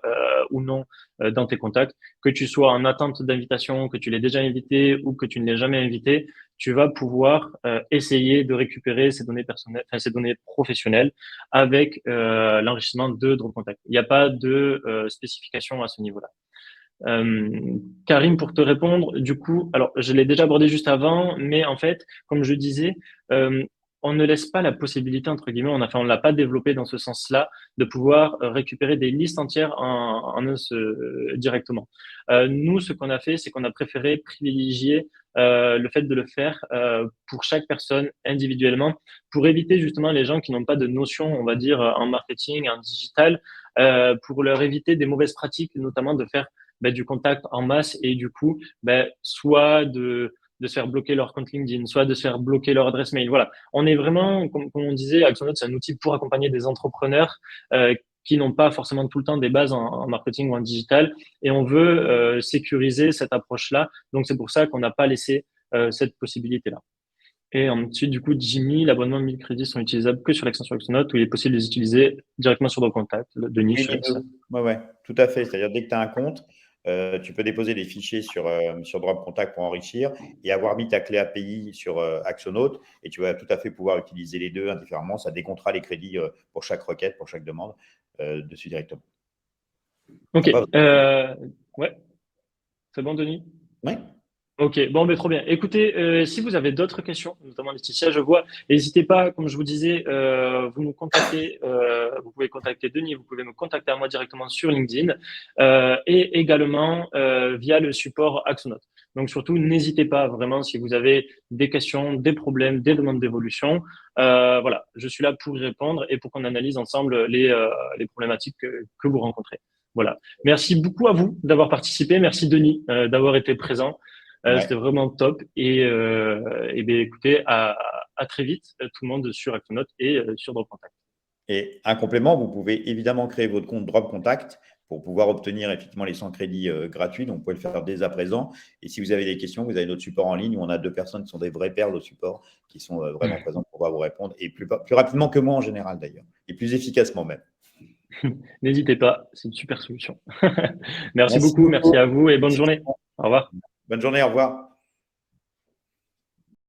ou non dans tes contacts, que tu sois en attente d'invitation, que tu l'aies déjà invité ou que tu ne l'aies jamais invité. Tu vas pouvoir essayer de récupérer ces données personnelles, enfin ces données professionnelles avec l'enrichissement de Drop Contact. Il n'y a pas de spécification à ce niveau-là. Karim, pour te répondre, du coup, alors je l'ai déjà abordé juste avant, mais en fait, comme je disais, on ne laisse pas la possibilité, entre guillemets, on l'a pas développé dans ce sens-là, de pouvoir récupérer des listes entières directement. Nous, ce qu'on a fait, c'est qu'on a préféré privilégier le fait de le faire pour chaque personne individuellement, pour éviter justement les gens qui n'ont pas de notion, on va dire, en marketing, en digital, pour leur éviter des mauvaises pratiques, notamment de faire du contact en masse et du coup, soit de se faire bloquer leur compte LinkedIn, soit de se faire bloquer leur adresse mail. Voilà. On est vraiment, comme on disait, Axonote, c'est un outil pour accompagner des entrepreneurs qui n'ont pas forcément tout le temps des bases en marketing ou en digital. Et on veut sécuriser cette approche-là. Donc, c'est pour ça qu'on n'a pas laissé cette possibilité-là. Et ensuite, du coup, Jimmy, l'abonnement de 1000 crédits sont utilisables que sur l'extension Axonote où il est possible de les utiliser directement sur Contact de niche. Oui, tout à fait. C'est-à-dire, dès que tu as un compte, tu peux déposer des fichiers sur Drop Contact pour enrichir et avoir mis ta clé API sur Axonote et tu vas tout à fait pouvoir utiliser les deux indifféremment. Ça décomptera les crédits pour chaque requête, pour chaque demande dessus directement. Ok. Ouais. C'est bon, Denis? Oui. Ok, bon, mais trop bien. Écoutez, si vous avez d'autres questions, notamment Laetitia, je vois, n'hésitez pas, comme je vous disais, vous nous contactez, vous pouvez contacter Denis, vous pouvez me contacter à moi directement sur LinkedIn et également via le support Axonote. Donc surtout, n'hésitez pas vraiment si vous avez des questions, des problèmes, des demandes d'évolution. Voilà, je suis là pour y répondre et pour qu'on analyse ensemble les problématiques que vous rencontrez. Voilà. Merci beaucoup à vous d'avoir participé. Merci Denis d'avoir été présent. C'était Ouais. vraiment top. Et bien, écoutez, à très vite, tout le monde sur Actonote et sur Drop Contact. Et un complément, vous pouvez évidemment créer votre compte Drop Contact pour pouvoir obtenir effectivement les 100 crédits gratuits. Donc, vous pouvez le faire dès à présent. Et si vous avez des questions, vous avez notre support en ligne où on a 2 personnes qui sont des vraies perles au support, qui sont vraiment présentes pour pouvoir vous répondre et plus rapidement que moi en général d'ailleurs, et plus efficacement même. N'hésitez pas, c'est une super solution. Merci Merci beaucoup, merci beaucoup. à vous et bonne journée. Au revoir. Bonne journée, au revoir.